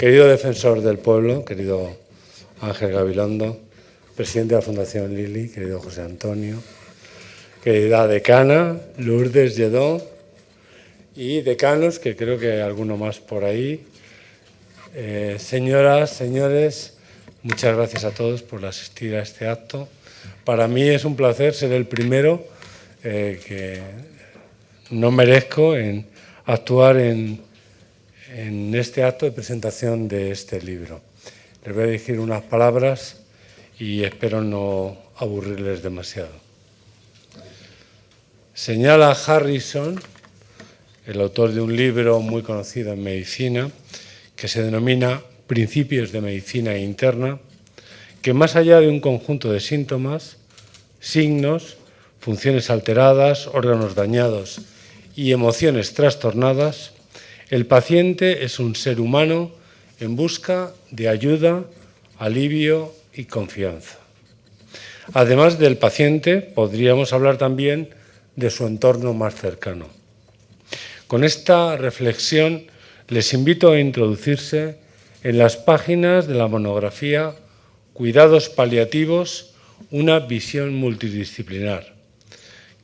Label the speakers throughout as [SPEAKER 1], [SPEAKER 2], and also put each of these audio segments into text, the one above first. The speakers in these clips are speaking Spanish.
[SPEAKER 1] Querido defensor del pueblo, querido Ángel Gabilondo, presidente de la Fundación Lili, querido José Antonio, querida decana Lourdes Lledó y decanos, que creo que hay alguno más por ahí. Señoras, señores, muchas gracias a todos por asistir a este acto. Para mí es un placer ser el primero que no merezco en actuar en este acto de presentación de este libro. Les voy a decir unas palabras y espero no aburrirles demasiado. Señala Harrison, el autor de un libro muy conocido en medicina, que se denomina Principios de Medicina Interna, que más allá de un conjunto de síntomas, signos, funciones alteradas, órganos dañados y emociones trastornadas, el paciente es un ser humano en busca de ayuda, alivio y confianza. Además del paciente, podríamos hablar también de su entorno más cercano. Con esta reflexión les invito a introducirse en las páginas de la monografía Cuidados paliativos, una visión multidisciplinar,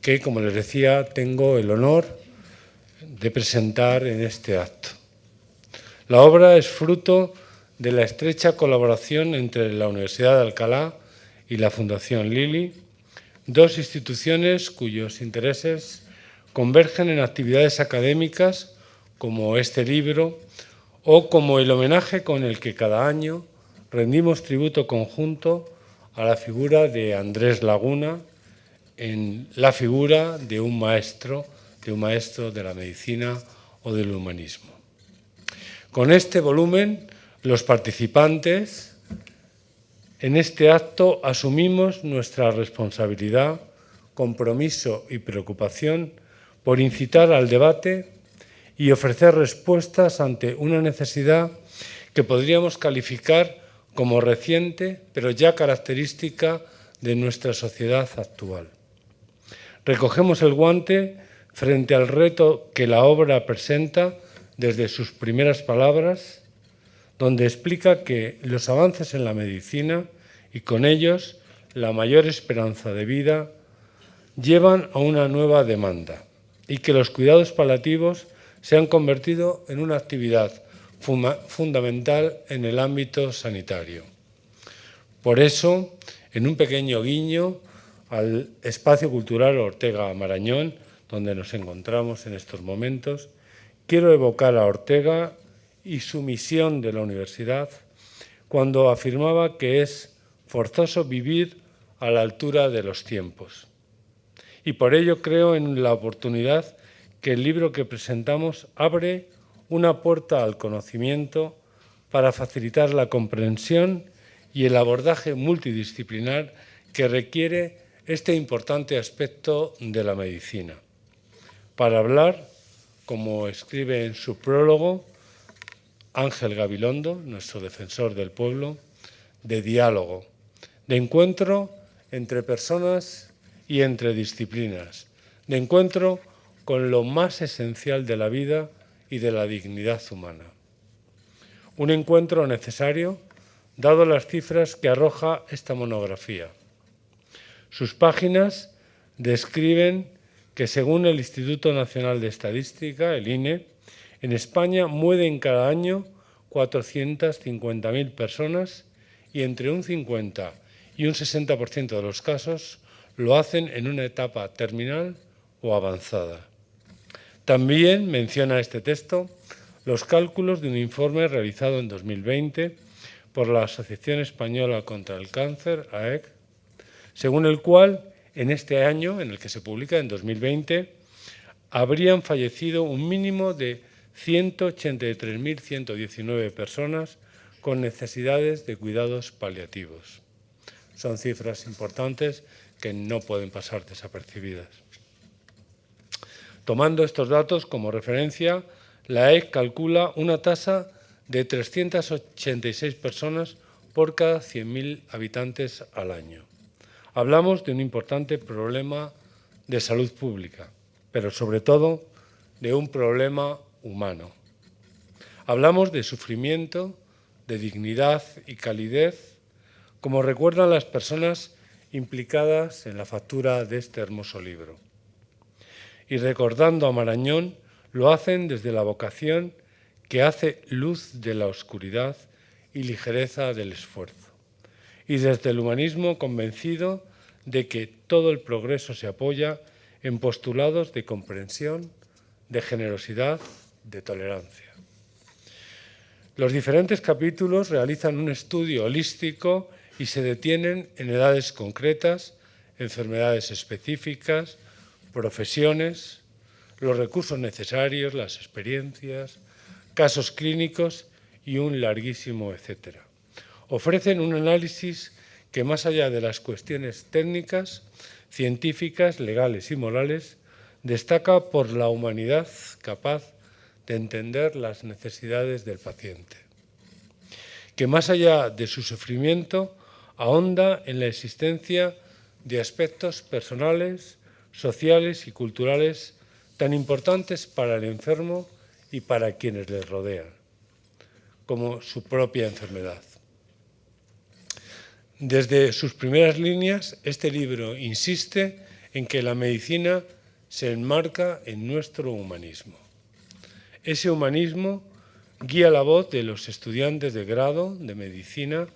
[SPEAKER 1] que, como les decía, tengo el honor de presentar en este acto. La obra es fruto de la estrecha colaboración entre la Universidad de Alcalá y la Fundación Lili, dos instituciones cuyos intereses convergen en actividades académicas como este libro o como el homenaje con el que cada año rendimos tributo conjunto a la figura de Andrés Laguna en la figura de un maestro de la medicina o del humanismo. Con este volumen, los participantes en este acto asumimos nuestra responsabilidad, compromiso y preocupación por incitar al debate y ofrecer respuestas ante una necesidad que podríamos calificar como reciente, pero ya característica de nuestra sociedad actual. Recogemos el guante frente al reto que la obra presenta desde sus primeras palabras, donde explica que los avances en la medicina y con ellos la mayor esperanza de vida llevan a una nueva demanda y que los cuidados paliativos se han convertido en una actividad fundamental en el ámbito sanitario. Por eso, en un pequeño guiño al espacio cultural Ortega Marañón, donde nos encontramos en estos momentos, quiero evocar a Ortega y su misión de la universidad cuando afirmaba que es forzoso vivir a la altura de los tiempos. Y por ello creo en la oportunidad que el libro que presentamos abre una puerta al conocimiento para facilitar la comprensión y el abordaje multidisciplinar que requiere este importante aspecto de la medicina. Para hablar, como escribe en su prólogo Ángel Gabilondo, nuestro defensor del pueblo, de diálogo, de encuentro entre personas y entre disciplinas, de encuentro con lo más esencial de la vida y de la dignidad humana. Un encuentro necesario, dado las cifras que arroja esta monografía. Sus páginas describen que, según el Instituto Nacional de Estadística, el INE, en España mueren cada año 450.000 personas y entre un 50 y un 60% de los casos lo hacen en una etapa terminal o avanzada. También menciona este texto los cálculos de un informe realizado en 2020 por la Asociación Española contra el Cáncer, AEC, según el cual en este año, en el que se publica, en 2020, habrían fallecido un mínimo de 183.119 personas con necesidades de cuidados paliativos. Son cifras importantes que no pueden pasar desapercibidas. Tomando estos datos como referencia, la AEC calcula una tasa de 386 personas por cada 100.000 habitantes al año. Hablamos de un importante problema de salud pública, pero sobre todo de un problema humano. Hablamos de sufrimiento, de dignidad y calidez, como recuerdan las personas implicadas en la factura de este hermoso libro. Y recordando a Marañón, lo hacen desde la vocación que hace luz de la oscuridad y ligereza del esfuerzo. Y desde el humanismo convencido de que todo el progreso se apoya en postulados de comprensión, de generosidad, de tolerancia. Los diferentes capítulos realizan un estudio holístico y se detienen en edades concretas, enfermedades específicas, profesiones, los recursos necesarios, las experiencias, casos clínicos y un larguísimo etcétera. Ofrecen un análisis que, más allá de las cuestiones técnicas, científicas, legales y morales, destaca por la humanidad capaz de entender las necesidades del paciente, que más allá de su sufrimiento ahonda en la existencia de aspectos personales, sociales y culturales tan importantes para el enfermo y para quienes le rodean, como su propia enfermedad. Desde sus primeras líneas, este libro insiste en que la medicina se enmarca en nuestro humanismo. Ese humanismo guía la voz de los estudiantes de grado de medicina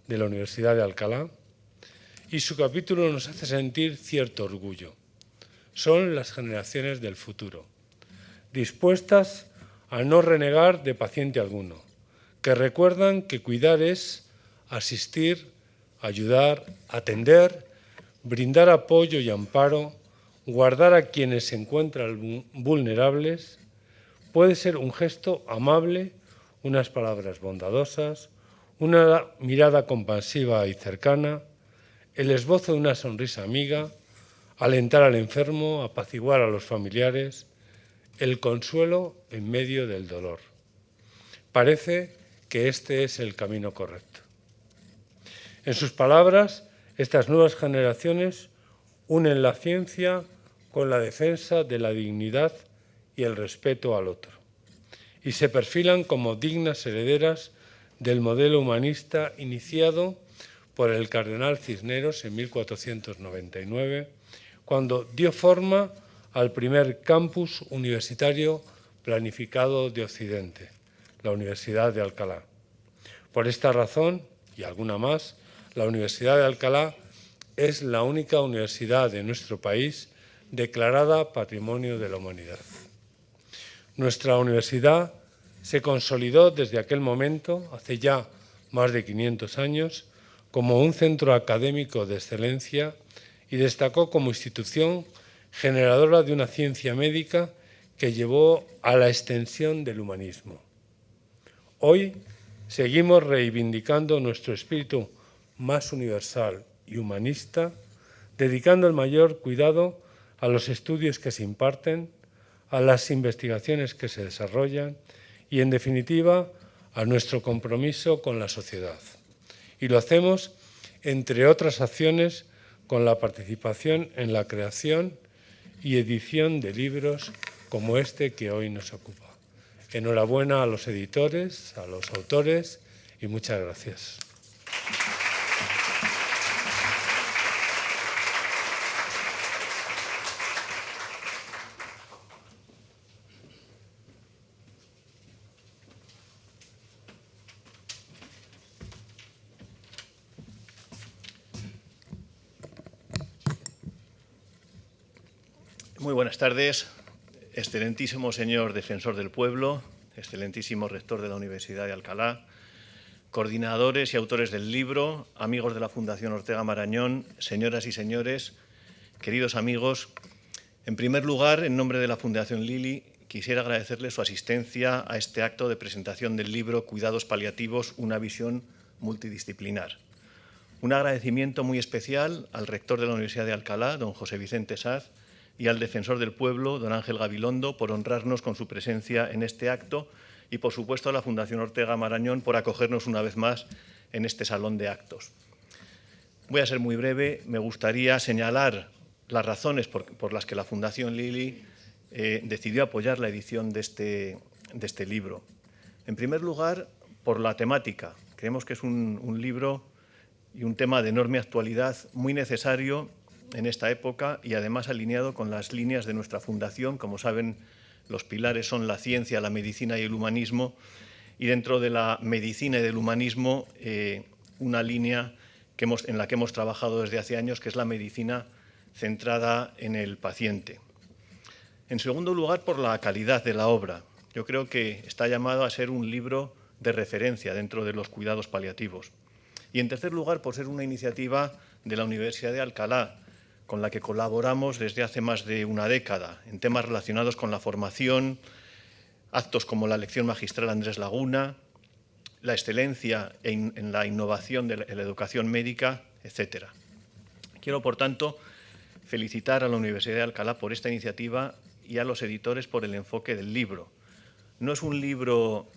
[SPEAKER 1] de la Universidad de Alcalá y su capítulo nos hace sentir cierto orgullo. Son las generaciones del futuro, dispuestas a no renegar de paciente alguno, que recuerdan que cuidar es asistir, ayudar, atender, brindar apoyo y amparo, guardar a quienes se encuentran vulnerables. Puede ser un gesto amable, unas palabras bondadosas, una mirada compasiva y cercana, el esbozo de una sonrisa amiga, alentar al enfermo, apaciguar a los familiares, el consuelo en medio del dolor. Parece que este es el camino correcto. En sus palabras, estas nuevas generaciones unen la ciencia con la defensa de la dignidad y el respeto al otro, y se perfilan como dignas herederas del modelo humanista iniciado por el cardenal Cisneros en 1499, cuando dio forma al primer campus universitario planificado de Occidente, la Universidad de Alcalá. Por esta razón, y alguna más, la Universidad de Alcalá es la única universidad de nuestro país declarada Patrimonio de la Humanidad. Nuestra universidad se consolidó desde aquel momento, hace ya más de 500 años, como un centro académico de excelencia y destacó como institución generadora de una ciencia médica que llevó a la extensión del humanismo. Hoy seguimos reivindicando nuestro espíritu más universal y humanista, dedicando el mayor cuidado a los estudios que se imparten, a las investigaciones que se desarrollan y, en definitiva, a nuestro compromiso con la sociedad. Y lo hacemos, entre otras acciones, con la participación en la creación y edición de libros como este que hoy nos ocupa. Enhorabuena a los editores, a los autores y muchas gracias.
[SPEAKER 2] Muy buenas tardes, excelentísimo señor defensor del pueblo, excelentísimo rector de la Universidad de Alcalá, coordinadores y autores del libro, amigos de la Fundación Ortega Marañón, señoras y señores, queridos amigos. En primer lugar, en nombre de la Fundación Lili, quisiera agradecerles su asistencia a este acto de presentación del libro Cuidados paliativos, una visión multidisciplinar. Un agradecimiento muy especial al rector de la Universidad de Alcalá, don José Vicente Saz, y al defensor del pueblo, don Ángel Gabilondo, por honrarnos con su presencia en este acto y, por supuesto, a la Fundación Ortega Marañón por acogernos una vez más en este salón de actos. Voy a ser muy breve. Me gustaría señalar las razones por las que la Fundación Lili decidió apoyar la edición de este libro. En primer lugar, por la temática. Creemos que es un libro y un tema de enorme actualidad, muy necesario en esta época y además alineado con las líneas de nuestra fundación. Como saben, los pilares son la ciencia, la medicina y el humanismo, y dentro de la medicina y del humanismo una línea en la que hemos trabajado desde hace años, que es la medicina centrada en el paciente. En segundo lugar, por la calidad de la obra. Yo creo que está llamado a ser un libro de referencia dentro de los cuidados paliativos. Y en tercer lugar, por ser una iniciativa de la Universidad de Alcalá, con la que colaboramos desde hace más de una década en temas relacionados con la formación, actos como la lección magistral Andrés Laguna, la excelencia en la innovación de la educación médica, etc. Quiero, por tanto, felicitar a la Universidad de Alcalá por esta iniciativa y a los editores por el enfoque del libro. No es un libro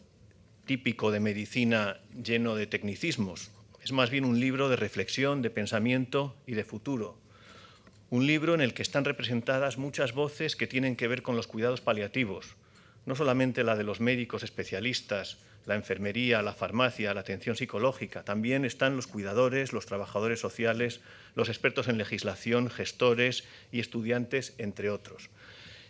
[SPEAKER 2] típico de medicina lleno de tecnicismos, es más bien un libro de reflexión, de pensamiento y de futuro. Un libro en el que están representadas muchas voces que tienen que ver con los cuidados paliativos, no solamente la de los médicos especialistas, la enfermería, la farmacia, la atención psicológica, también están los cuidadores, los trabajadores sociales, los expertos en legislación, gestores y estudiantes, entre otros.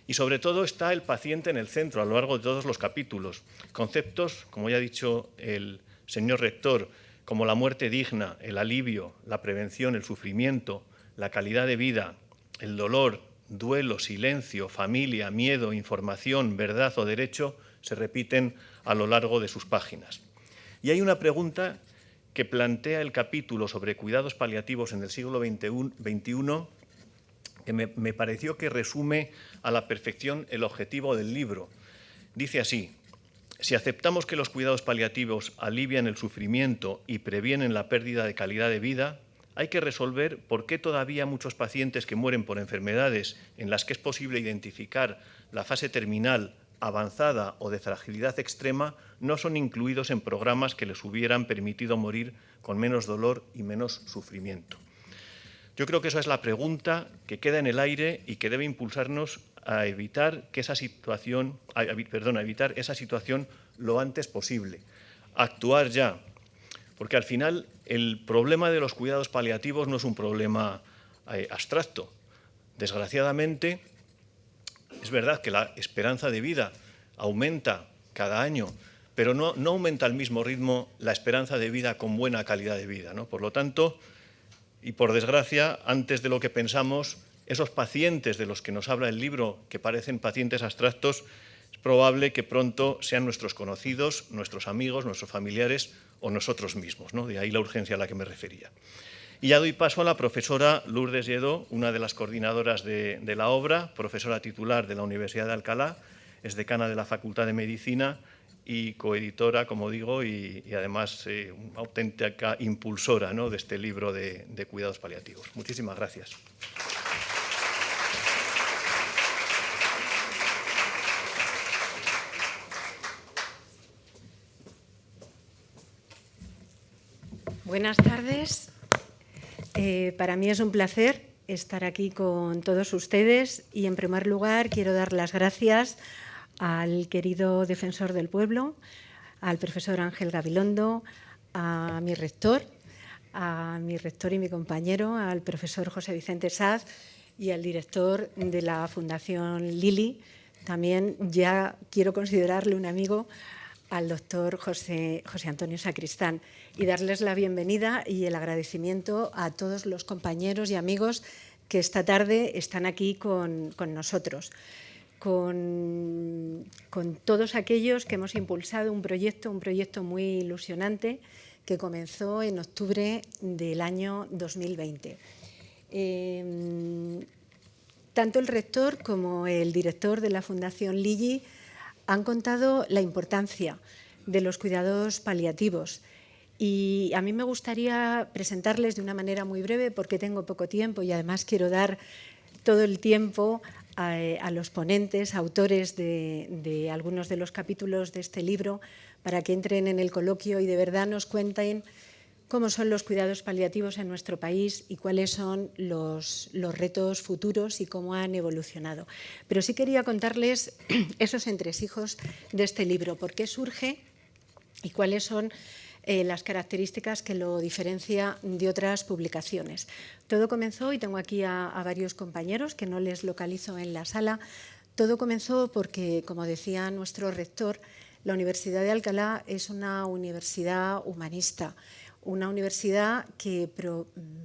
[SPEAKER 2] Y sobre todo está el paciente en el centro a lo largo de todos los capítulos. Conceptos, como ya ha dicho el señor rector, como la muerte digna, el alivio, la prevención, el sufrimiento, la calidad de vida, el dolor, duelo, silencio, familia, miedo, información, verdad o derecho, se repiten a lo largo de sus páginas. Y hay una pregunta que plantea el capítulo sobre cuidados paliativos en el siglo XXI que me pareció que resume a la perfección el objetivo del libro. Dice así: si aceptamos que los cuidados paliativos alivian el sufrimiento y previenen la pérdida de calidad de vida, hay que resolver por qué todavía muchos pacientes que mueren por enfermedades en las que es posible identificar la fase terminal, avanzada o de fragilidad extrema no son incluidos en programas que les hubieran permitido morir con menos dolor y menos sufrimiento. Yo creo que esa es la pregunta que queda en el aire y que debe impulsarnos a evitar esa situación lo antes posible, actuar ya, porque al final el problema de los cuidados paliativos no es un problema abstracto. Desgraciadamente, es verdad que la esperanza de vida aumenta cada año, pero no aumenta al mismo ritmo la esperanza de vida con buena calidad de vida, ¿no? Por lo tanto, y por desgracia, antes de lo que pensamos, esos pacientes de los que nos habla el libro, que parecen pacientes abstractos, es probable que pronto sean nuestros conocidos, nuestros amigos, nuestros familiares o nosotros mismos, ¿no? De ahí la urgencia a la que me refería. Y ya doy paso a la profesora Lourdes Lledó, una de las coordinadoras de la obra, profesora titular de la Universidad de Alcalá, es decana de la Facultad de Medicina y coeditora, como digo, y además una auténtica impulsora, ¿no?, de este libro de cuidados paliativos. Muchísimas gracias.
[SPEAKER 3] Buenas tardes. Para mí es un placer estar aquí con todos ustedes y, en primer lugar, quiero dar las gracias al querido defensor del pueblo, al profesor Ángel Gabilondo, a mi rector y mi compañero, al profesor José Vicente Saz, y al director de la Fundación Lili. También ya quiero considerarle un amigo, al doctor José Antonio Sacristán, y darles la bienvenida y el agradecimiento a todos los compañeros y amigos que esta tarde están aquí con nosotros, con todos aquellos que hemos impulsado un proyecto muy ilusionante que comenzó en octubre del año 2020. Tanto el rector como el director de la Fundación Lili han contado la importancia de los cuidados paliativos, y a mí me gustaría presentarles de una manera muy breve, porque tengo poco tiempo y además quiero dar todo el tiempo a los ponentes, autores de algunos de los capítulos de este libro, para que entren en el coloquio y de verdad nos cuenten cómo son los cuidados paliativos en nuestro país y cuáles son los retos futuros y cómo han evolucionado. Pero sí quería contarles esos entresijos de este libro, por qué surge y cuáles son las características que lo diferencia de otras publicaciones. Todo comenzó, y tengo aquí a varios compañeros que no les localizo en la sala, todo comenzó porque, como decía nuestro rector, la Universidad de Alcalá es una universidad humanista, una universidad que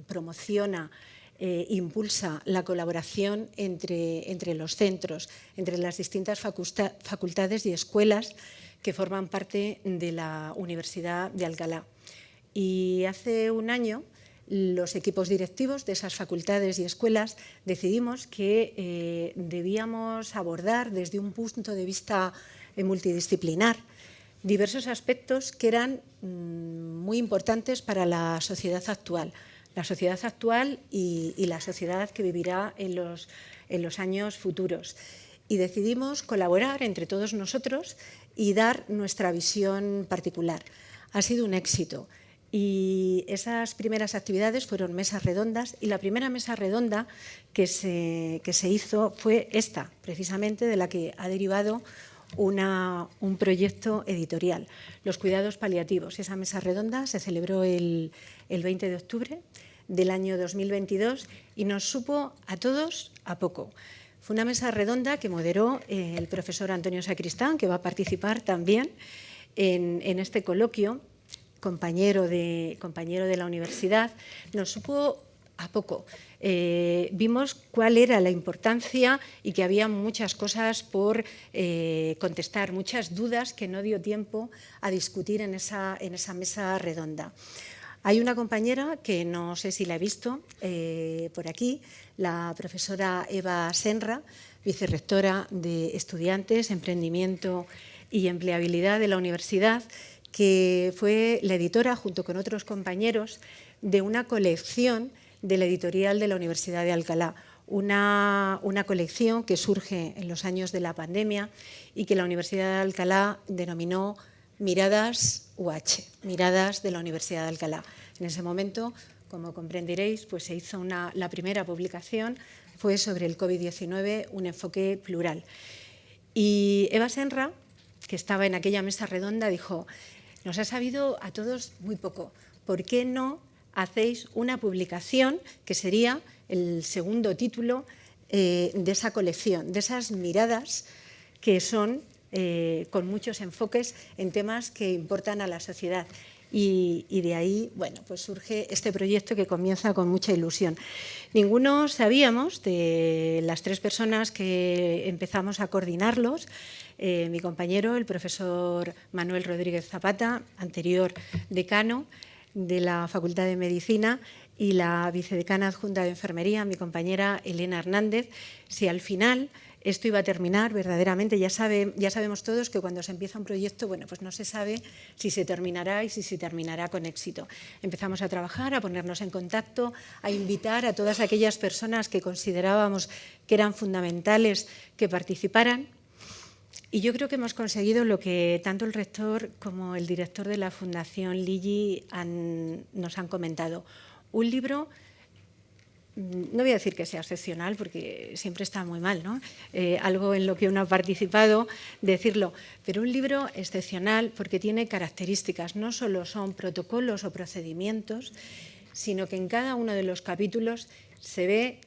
[SPEAKER 3] promociona, impulsa la colaboración entre los centros, entre las distintas facultades y escuelas que forman parte de la Universidad de Alcalá. Y hace un año, los equipos directivos de esas facultades y escuelas decidimos que debíamos abordar desde un punto de vista multidisciplinar diversos aspectos que eran muy importantes para la sociedad actual y la sociedad que vivirá en los años futuros. Y decidimos colaborar entre todos nosotros y dar nuestra visión particular. Ha sido un éxito. Y esas primeras actividades fueron mesas redondas, y la primera mesa redonda que se hizo fue esta, precisamente, de la que ha derivado un proyecto editorial, Los cuidados paliativos. Esa mesa redonda se celebró el 20 de octubre del año 2022 y nos supo a todos a poco. Fue una mesa redonda que moderó el profesor Antonio Sacristán, que va a participar también en este coloquio, compañero de la universidad. Nos supo a poco. Vimos cuál era la importancia y que había muchas cosas por contestar, muchas dudas que no dio tiempo a discutir en esa mesa redonda. Hay una compañera que no sé si la he visto por aquí, la profesora Eva Senra, vicerrectora de Estudiantes, Emprendimiento y Empleabilidad de la universidad, que fue la editora, junto con otros compañeros, de una colección de la editorial de la Universidad de Alcalá, una colección que surge en los años de la pandemia y que la Universidad de Alcalá denominó Miradas UH, Miradas de la Universidad de Alcalá. En ese momento, como comprenderéis, pues se hizo la primera publicación, fue sobre el COVID-19, un enfoque plural. Y Eva Senra, que estaba en aquella mesa redonda, dijo: nos ha sabido a todos muy poco, ¿por qué no hacéis una publicación que sería el segundo título de esa colección, de esas miradas que son con muchos enfoques en temas que importan a la sociedad? Y de ahí, bueno, pues surge este proyecto que comienza con mucha ilusión. Ninguno sabíamos, de las tres personas que empezamos a coordinarlos, mi compañero, el profesor Manuel Rodríguez Zapata, anterior decano de la Facultad de Medicina, y la vicedecana adjunta de Enfermería, mi compañera Elena Hernández, si al final esto iba a terminar verdaderamente. Ya sabemos todos que cuando se empieza un proyecto, bueno, pues no se sabe si se terminará y si se terminará con éxito. Empezamos a trabajar, a ponernos en contacto, a invitar a todas aquellas personas que considerábamos que eran fundamentales que participaran. Y yo creo que hemos conseguido lo que tanto el rector como el director de la Fundación Ligi nos han comentado. Un libro, no voy a decir que sea excepcional, porque siempre está muy mal, ¿no? Algo en lo que uno ha participado, decirlo, pero un libro excepcional porque tiene características, no solo son protocolos o procedimientos, sino que en cada uno de los capítulos se ve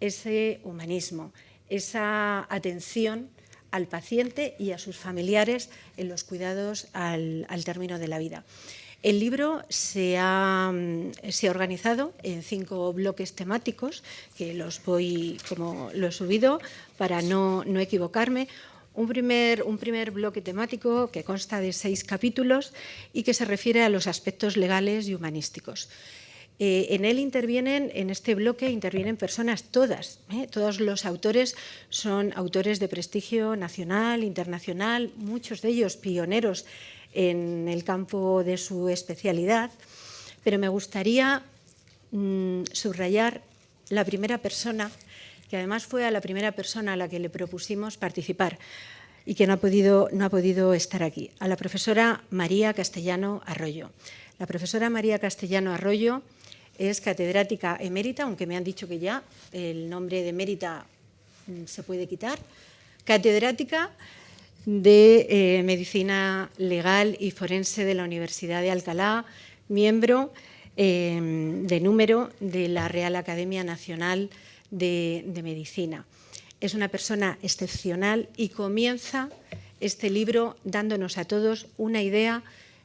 [SPEAKER 3] ese humanismo, esa atención al paciente y a sus familiares en los cuidados al término de la vida. El libro se ha organizado en 5 bloques temáticos, que como lo he subido para no equivocarme. Un primer bloque temático que consta de 6 capítulos y que se refiere a los aspectos legales y humanísticos. En él en este bloque intervienen personas todas. Todos los autores son autores de prestigio nacional, internacional, muchos de ellos pioneros en el campo de su especialidad, pero me gustaría subrayar la primera persona, que además fue a la primera persona a la que le propusimos participar y que no ha podido estar aquí, a la profesora María Castellano Arroyo. La profesora María Castellano Arroyo es catedrática emérita, aunque me han dicho que ya el nombre de emérita se puede quitar, catedrática de Medicina Legal y Forense de la Universidad de Alcalá, miembro de número de la Real Academia Nacional de Medicina. Es una persona excepcional y comienza este libro dándonos a todos una idea,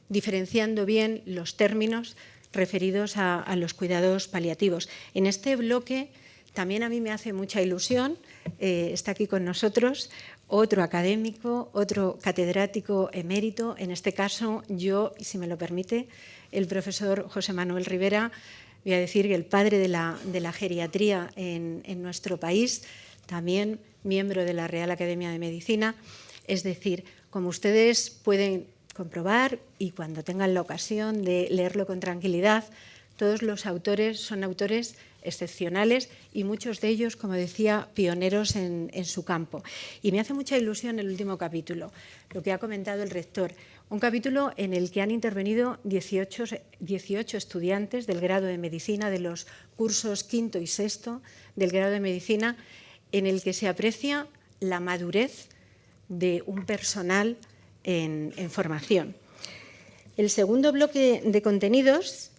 [SPEAKER 3] diferenciando bien los términos referidos a los cuidados paliativos. En este bloque también a mí me hace mucha ilusión, está aquí con nosotros otro académico, otro catedrático emérito, en este caso yo, y si me lo permite, el profesor José Manuel Rivera, voy a decir que el padre de la geriatría en nuestro país, también miembro de la Real Academia de Medicina. Es decir, como ustedes pueden comprobar y cuando tengan la ocasión de leerlo con tranquilidad, todos los autores son autores excepcionales y muchos de ellos, como decía, pioneros en su campo. Y me hace mucha ilusión el último capítulo, lo que ha comentado el rector, un capítulo en el que han intervenido 18 estudiantes del grado de Medicina, de los cursos quinto y sexto del grado de Medicina, en el que se aprecia la madurez de un personal en formación. El segundo bloque de contenidos,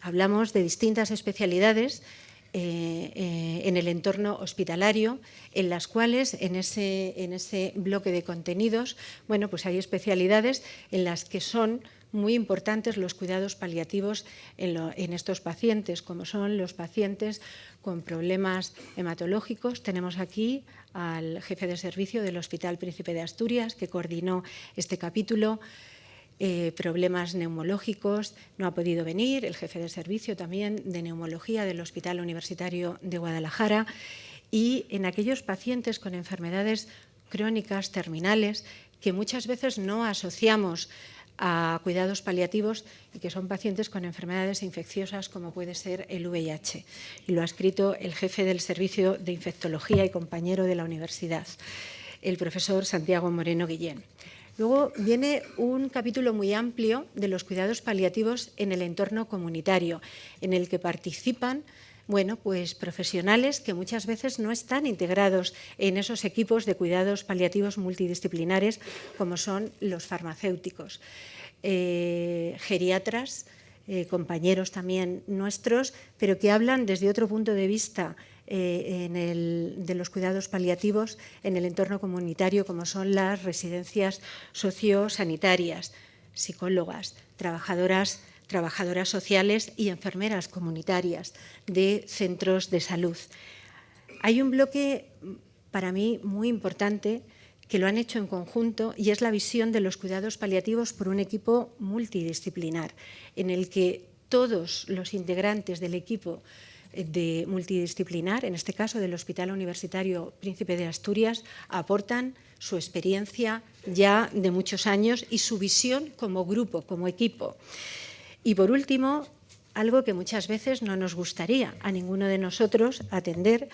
[SPEAKER 3] hablamos de distintas especialidades en el entorno hospitalario, en las cuales en ese bloque de contenidos, bueno, pues hay especialidades en las que son muy importantes los cuidados paliativos en estos pacientes, como son los pacientes con problemas hematológicos. Tenemos aquí al jefe de servicio del Hospital Príncipe de Asturias, que coordinó este capítulo. Problemas neumológicos, no ha podido venir, el jefe de servicio también de neumología del Hospital Universitario de Guadalajara, y en aquellos pacientes con enfermedades crónicas terminales que muchas veces no asociamos a cuidados paliativos y que son pacientes con enfermedades infecciosas como puede ser el VIH. Y lo ha escrito el jefe del servicio de infectología y compañero de la universidad, el profesor Santiago Moreno Guillén. Luego viene un capítulo muy amplio de los cuidados paliativos en el entorno comunitario, en el que participan pues profesionales que muchas veces no están integrados en esos equipos de cuidados paliativos multidisciplinares como son los farmacéuticos, geriatras, compañeros también nuestros, pero que hablan desde otro punto de vista de los cuidados paliativos en el entorno comunitario, como son las residencias sociosanitarias, psicólogas, trabajadoras sociales y enfermeras comunitarias de centros de salud. Hay un bloque para mí muy importante que lo han hecho en conjunto y es la visión de los cuidados paliativos por un equipo multidisciplinar, en el que todos los integrantes del equipo multidisciplinar, en este caso del Hospital Universitario Príncipe de Asturias, aportan su experiencia ya de muchos años y su visión como grupo, como equipo. Y por último, algo que muchas veces no nos gustaría a ninguno de nosotros atender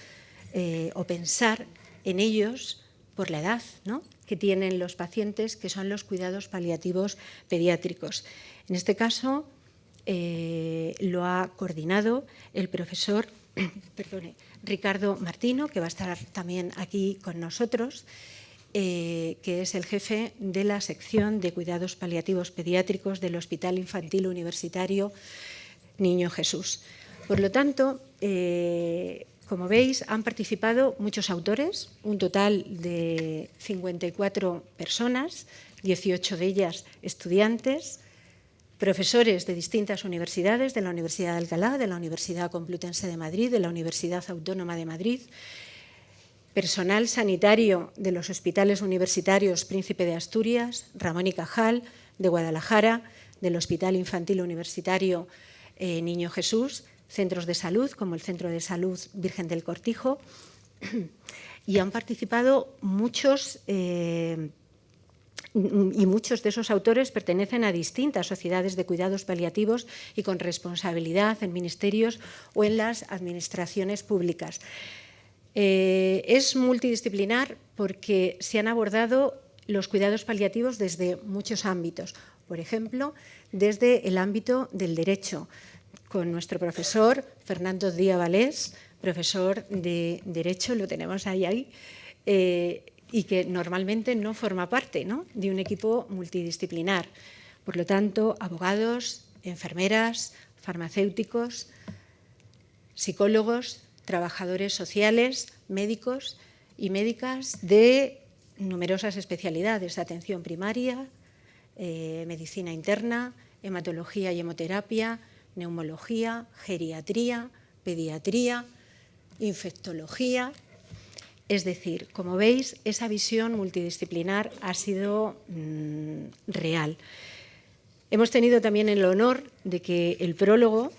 [SPEAKER 3] o pensar en ellos por la edad, ¿no?, que tienen los pacientes, que son los cuidados paliativos pediátricos. En este caso, lo ha coordinado el profesor Ricardo Martino, que va a estar también aquí con nosotros, que es el jefe de la sección de cuidados paliativos pediátricos del Hospital Infantil Universitario Niño Jesús. Por lo tanto, como veis, han participado muchos autores, un total de 54 personas, 18 de ellas estudiantes, profesores de distintas universidades, de la Universidad de Alcalá, de la Universidad Complutense de Madrid, de la Universidad Autónoma de Madrid, personal sanitario de los hospitales universitarios Príncipe de Asturias, Ramón y Cajal, de Guadalajara, del Hospital Infantil Universitario Niño Jesús, centros de salud como el Centro de Salud Virgen del Cortijo, y han participado muchos de esos autores pertenecen a distintas sociedades de cuidados paliativos y con responsabilidad en ministerios o en las administraciones públicas. Es multidisciplinar porque se han abordado los cuidados paliativos desde muchos ámbitos. Por ejemplo, desde el ámbito del derecho, con nuestro profesor Fernando Díaz Valés, profesor de Derecho, lo tenemos ahí, y que normalmente no forma parte, ¿no?, de un equipo multidisciplinar. Por lo tanto, abogados, enfermeras, farmacéuticos, psicólogos, trabajadores sociales, médicos y médicas de numerosas especialidades: atención primaria, medicina interna, hematología y hemoterapia, neumología, geriatría, pediatría, infectología. Es decir, como veis, esa visión multidisciplinar ha sido real. Hemos tenido también el honor de que el prólogo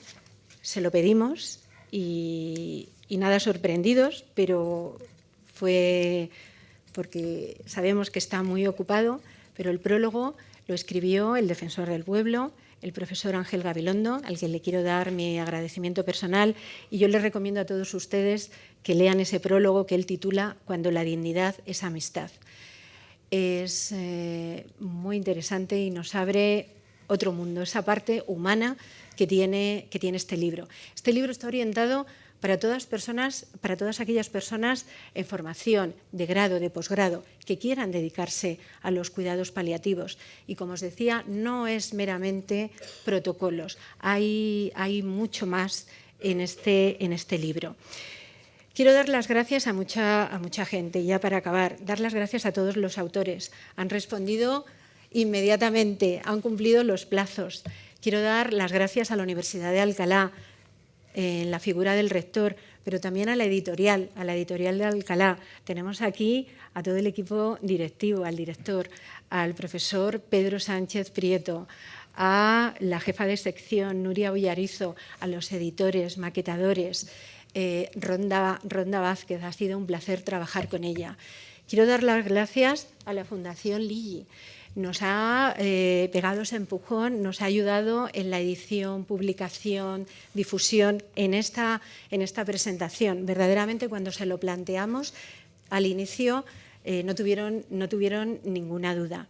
[SPEAKER 3] se lo pedimos y nada sorprendidos, pero fue porque sabemos que está muy ocupado, pero el prólogo lo escribió el defensor del pueblo, el profesor Ángel Gabilondo, al que le quiero dar mi agradecimiento personal, y yo les recomiendo a todos ustedes que lean ese prólogo que él titula Cuando la dignidad es amistad. Es muy interesante y nos abre otro mundo, esa parte humana que tiene este libro. Este libro está orientado para todas aquellas personas en formación de grado, de posgrado, que quieran dedicarse a los cuidados paliativos. Y como os decía, no es meramente protocolos, hay mucho más en este libro. Quiero dar las gracias a mucha gente, y ya para acabar, dar las gracias a todos los autores. Han respondido inmediatamente, han cumplido los plazos. Quiero dar las gracias a la Universidad de Alcalá, en la figura del rector, pero también a la editorial de Alcalá. Tenemos aquí a todo el equipo directivo, al director, al profesor Pedro Sánchez Prieto, a la jefa de sección, Nuria Villarizo, a los editores, maquetadores, Ronda Vázquez. Ha sido un placer trabajar con ella. Quiero dar las gracias a la Fundación Ligi. Nos ha pegado ese empujón, nos ha ayudado en la edición, publicación, difusión en esta presentación. Verdaderamente, cuando se lo planteamos al inicio, no tuvieron ninguna duda.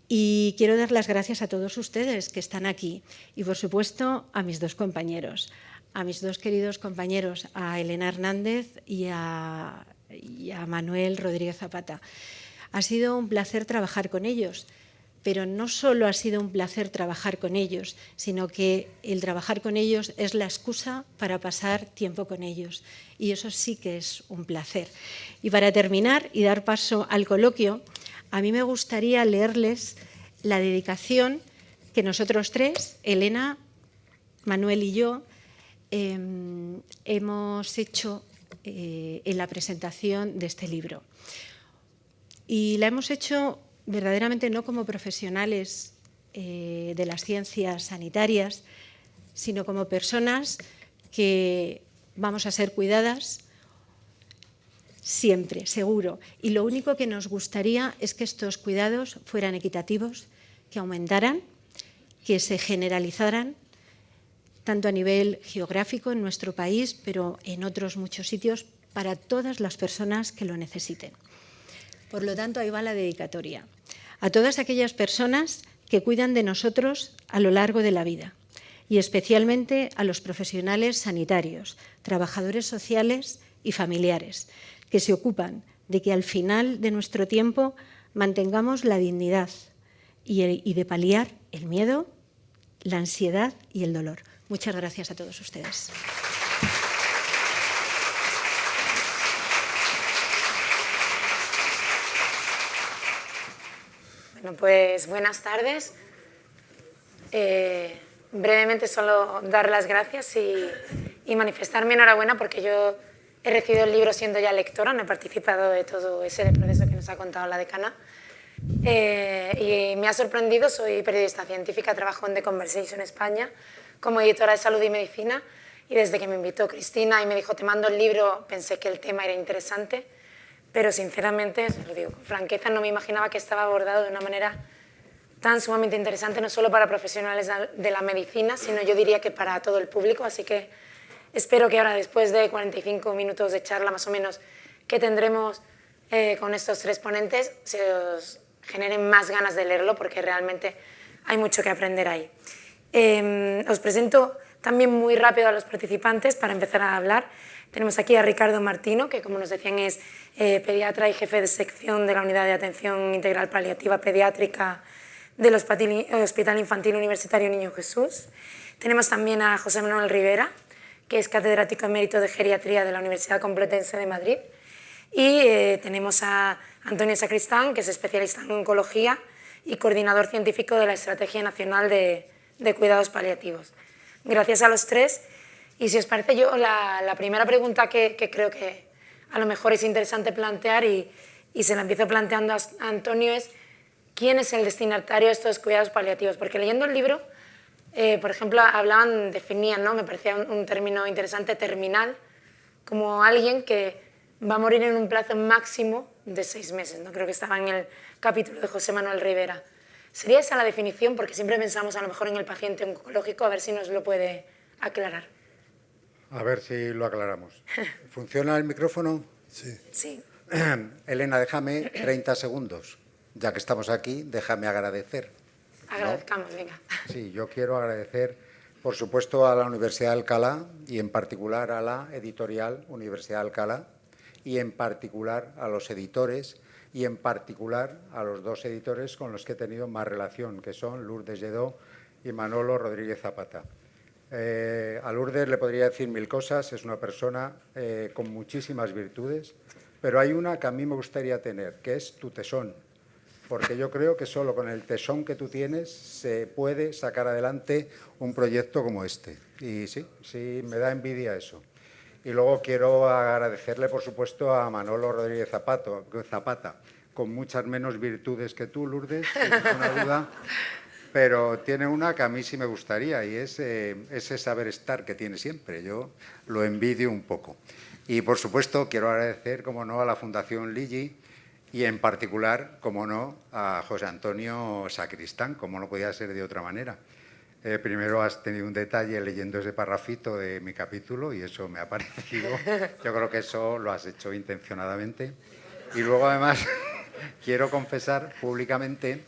[SPEAKER 3] Y quiero dar las gracias a todos ustedes que están aquí y, por supuesto, a mis dos compañeros, a mis dos queridos compañeros, a Elena Hernández y a Manuel Rodríguez Zapata. Ha sido un placer trabajar con ellos, pero no solo ha sido un placer trabajar con ellos, sino que el trabajar con ellos es la excusa para pasar tiempo con ellos. Y eso sí que es un placer. Y para terminar y dar paso al coloquio, a mí me gustaría leerles la dedicación que nosotros tres, Elena, Manuel y yo, hemos hecho en la presentación de este libro. Y la hemos hecho verdaderamente no como profesionales de las ciencias sanitarias, sino como personas que vamos a ser cuidadas siempre, seguro. Y lo único que nos gustaría es que estos cuidados fueran equitativos, que aumentaran, que se generalizaran, tanto a nivel geográfico en nuestro país, pero en otros muchos sitios, para todas las personas que lo necesiten. Por lo tanto, ahí va la dedicatoria. A todas aquellas personas que cuidan de nosotros a lo largo de la vida, y especialmente a los profesionales sanitarios, trabajadores sociales y familiares, que se ocupan de que al final de nuestro tiempo mantengamos la dignidad y de paliar el miedo, la ansiedad y el dolor. Muchas gracias a todos ustedes.
[SPEAKER 4] Bueno, pues buenas tardes. Brevemente solo dar las gracias y manifestar mi enhorabuena porque yo he recibido el libro siendo ya lectora, no he participado de todo ese proceso que nos ha contado la decana. Y me ha sorprendido, soy periodista científica, trabajo en The Conversation España como editora de salud y medicina, y desde que me invitó Cristina y me dijo te mando el libro, pensé que el tema era interesante, pero sinceramente, os lo digo con franqueza, no me imaginaba que estaba abordado de una manera tan sumamente interesante, no solo para profesionales de la medicina, sino yo diría que para todo el público, así que espero que ahora, después de 45 minutos de charla más o menos que tendremos con estos tres ponentes, se os generen más ganas de leerlo, porque realmente hay mucho que aprender ahí. Os presento también muy rápido a los participantes para empezar a hablar. Tenemos aquí a Ricardo Martino, que como nos decían es pediatra y jefe de sección de la Unidad de Atención Integral Paliativa Pediátrica del Hospital Infantil Universitario Niño Jesús. Tenemos también a José Manuel Rivera, que es catedrático emérito de Geriatría de la Universidad Complutense de Madrid. Y tenemos a Antonio Sacristán, que es especialista en oncología y coordinador científico de la Estrategia Nacional de Cuidados Paliativos. Gracias a los tres. Y si os parece, yo la primera pregunta que creo que a lo mejor es interesante plantear y se la empiezo planteando a Antonio es ¿quién es el destinatario de estos cuidados paliativos? Porque leyendo el libro, por ejemplo, definían, ¿no? Me parecía un término interesante, terminal, como alguien que va a morir en un plazo máximo de 6 meses, ¿no? Creo que estaba en el capítulo de José Manuel Rivera. ¿Sería esa la definición? Porque siempre pensamos a lo mejor en el paciente oncológico, a ver si nos lo puede aclarar.
[SPEAKER 5] A ver si lo aclaramos. ¿Funciona el micrófono?
[SPEAKER 6] Sí.
[SPEAKER 4] Sí.
[SPEAKER 5] Elena, déjame 30 segundos. Ya que estamos aquí, déjame agradecer.
[SPEAKER 4] Agradezcamos, ¿no? Venga.
[SPEAKER 5] Sí, yo quiero agradecer, por supuesto, a la Universidad de Alcalá y en particular a la editorial Universidad de Alcalá y en particular a los editores y en particular a los 2 editores con los que he tenido más relación, que son Lourdes Lledó y Manolo Rodríguez Zapata. A Lourdes le podría decir 1000 cosas, es una persona con muchísimas virtudes, pero hay una que a mí me gustaría tener, que es tu tesón, porque yo creo que solo con el tesón que tú tienes se puede sacar adelante un proyecto como este. Y sí, me da envidia eso. Y luego quiero agradecerle, por supuesto, a Manolo Rodríguez Zapata, con muchas menos virtudes que tú, Lourdes, sin ninguna duda, pero tiene una que a mí sí me gustaría y es ese saber estar que tiene siempre. Yo lo envidio un poco. Y, por supuesto, quiero agradecer, como no, a la Fundación Ligi y, en particular, como no, a José Antonio Sacristán, como no podía ser de otra manera. Primero has tenido un detalle leyendo ese parrafito de mi capítulo y eso me ha parecido, yo creo que eso lo has hecho intencionadamente. Y luego, además, quiero confesar públicamente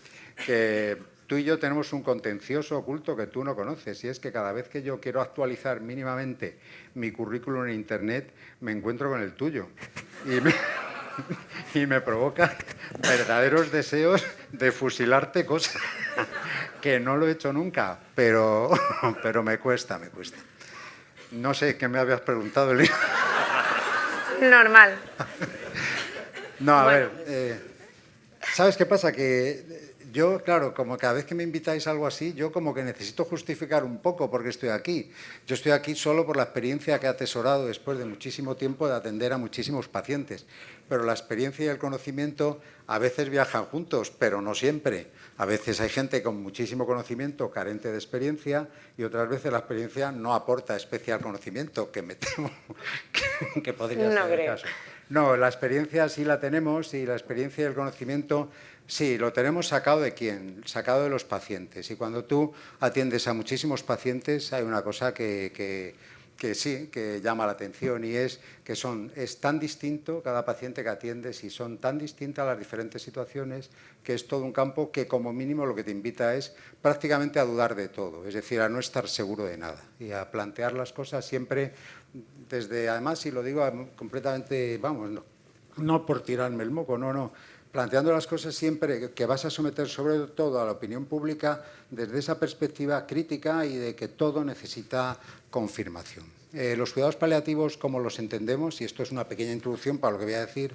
[SPEAKER 5] que tú y yo tenemos un contencioso oculto que tú no conoces, y es que cada vez que yo quiero actualizar mínimamente mi currículum en Internet, me encuentro con el tuyo. Y me provoca verdaderos deseos de fusilarte cosas, que no lo he hecho nunca, pero me cuesta. No sé, ¿qué me habías preguntado, Elena?
[SPEAKER 4] Normal.
[SPEAKER 5] No, a ver, ¿sabes qué pasa? Que yo, claro, como cada vez que me invitáis a algo así, yo como que necesito justificar un poco por qué estoy aquí. Yo estoy aquí solo por la experiencia que he atesorado después de muchísimo tiempo de atender a muchísimos pacientes. Pero la experiencia y el conocimiento a veces viajan juntos, pero no siempre. A veces hay gente con muchísimo conocimiento carente de experiencia y otras veces la experiencia no aporta especial conocimiento, que me temo que podría ser el caso. No, la experiencia sí la tenemos y la experiencia y el conocimiento sí, lo tenemos sacado ¿de quién? Sacado de los pacientes. Y cuando tú atiendes a muchísimos pacientes hay una cosa que sí, que llama la atención y es que es tan distinto cada paciente que atiendes y son tan distintas las diferentes situaciones que es todo un campo que como mínimo lo que te invita es prácticamente a dudar de todo, es decir, a no estar seguro de nada y a plantear las cosas siempre desde, además, y lo digo completamente, vamos, no por tirarme el moco, no, planteando las cosas siempre que vas a someter sobre todo a la opinión pública desde esa perspectiva crítica y de que todo necesita confirmación. Los cuidados paliativos, como los entendemos, y esto es una pequeña introducción para lo que voy a decir,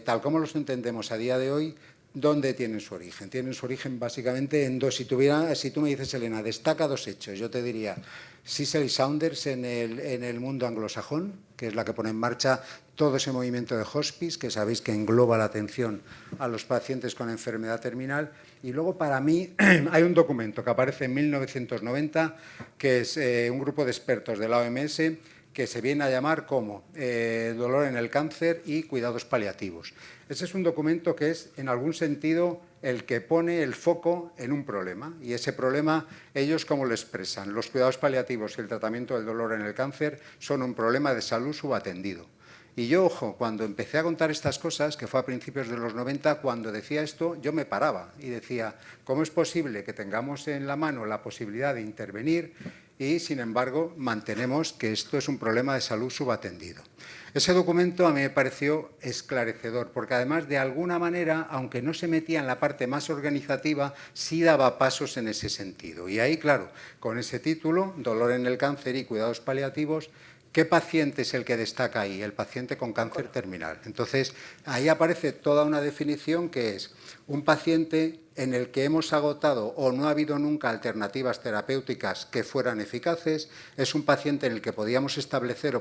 [SPEAKER 5] tal como los entendemos a día de hoy, ¿dónde tienen su origen? Tienen su origen básicamente en dos. Si tú me dices, Elena, destaca 2 hechos, yo te diría Cecil Saunders en el mundo anglosajón, que es la que pone en marcha todo ese movimiento de hospice, que sabéis que engloba la atención a los pacientes con enfermedad terminal. Y luego, para mí, hay un documento que aparece en 1990, que es un grupo de expertos de la OMS, que se viene a llamar como Dolor en el cáncer y cuidados paliativos. Ese es un documento que es, en algún sentido, el que pone el foco en un problema. Y ese problema, ellos cómo lo expresan. Los cuidados paliativos y el tratamiento del dolor en el cáncer son un problema de salud subatendido. Y yo, ojo, cuando empecé a contar estas cosas, que fue a principios de los 90, cuando decía esto, yo me paraba y decía, ¿cómo es posible que tengamos en la mano la posibilidad de intervenir y, sin embargo, mantenemos que esto es un problema de salud subatendido. Ese documento a mí me pareció esclarecedor, porque además, de alguna manera, aunque no se metía en la parte más organizativa, sí daba pasos en ese sentido. Y ahí, claro, con ese título, Dolor en el cáncer y cuidados paliativos, ¿qué paciente es el que destaca ahí? El paciente con cáncer terminal. Entonces, ahí aparece toda una definición que es un paciente en el que hemos agotado o no ha habido nunca alternativas terapéuticas que fueran eficaces, es un paciente en el que podemos establecer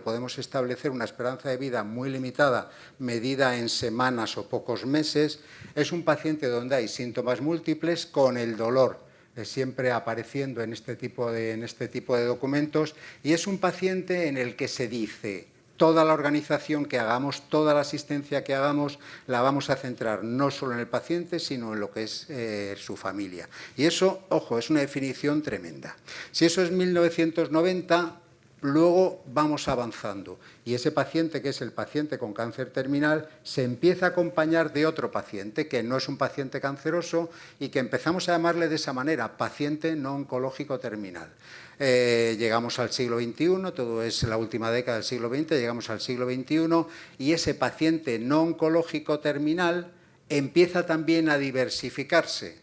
[SPEAKER 5] una esperanza de vida muy limitada, medida en semanas o pocos meses, es un paciente donde hay síntomas múltiples con el dolor siempre apareciendo en este tipo de documentos, y es un paciente en el que se dice: toda la organización que hagamos, toda la asistencia que hagamos, la vamos a centrar no solo en el paciente, sino en lo que es su familia. Y eso, ojo, es una definición tremenda. Si eso es 1990, luego vamos avanzando. Y ese paciente, que es el paciente con cáncer terminal, se empieza a acompañar de otro paciente, que no es un paciente canceroso y que empezamos a llamarle de esa manera: paciente no oncológico terminal. Llegamos al siglo XXI, todo es la última década del siglo XX, llegamos al siglo XXI y ese paciente no oncológico terminal empieza también a diversificarse,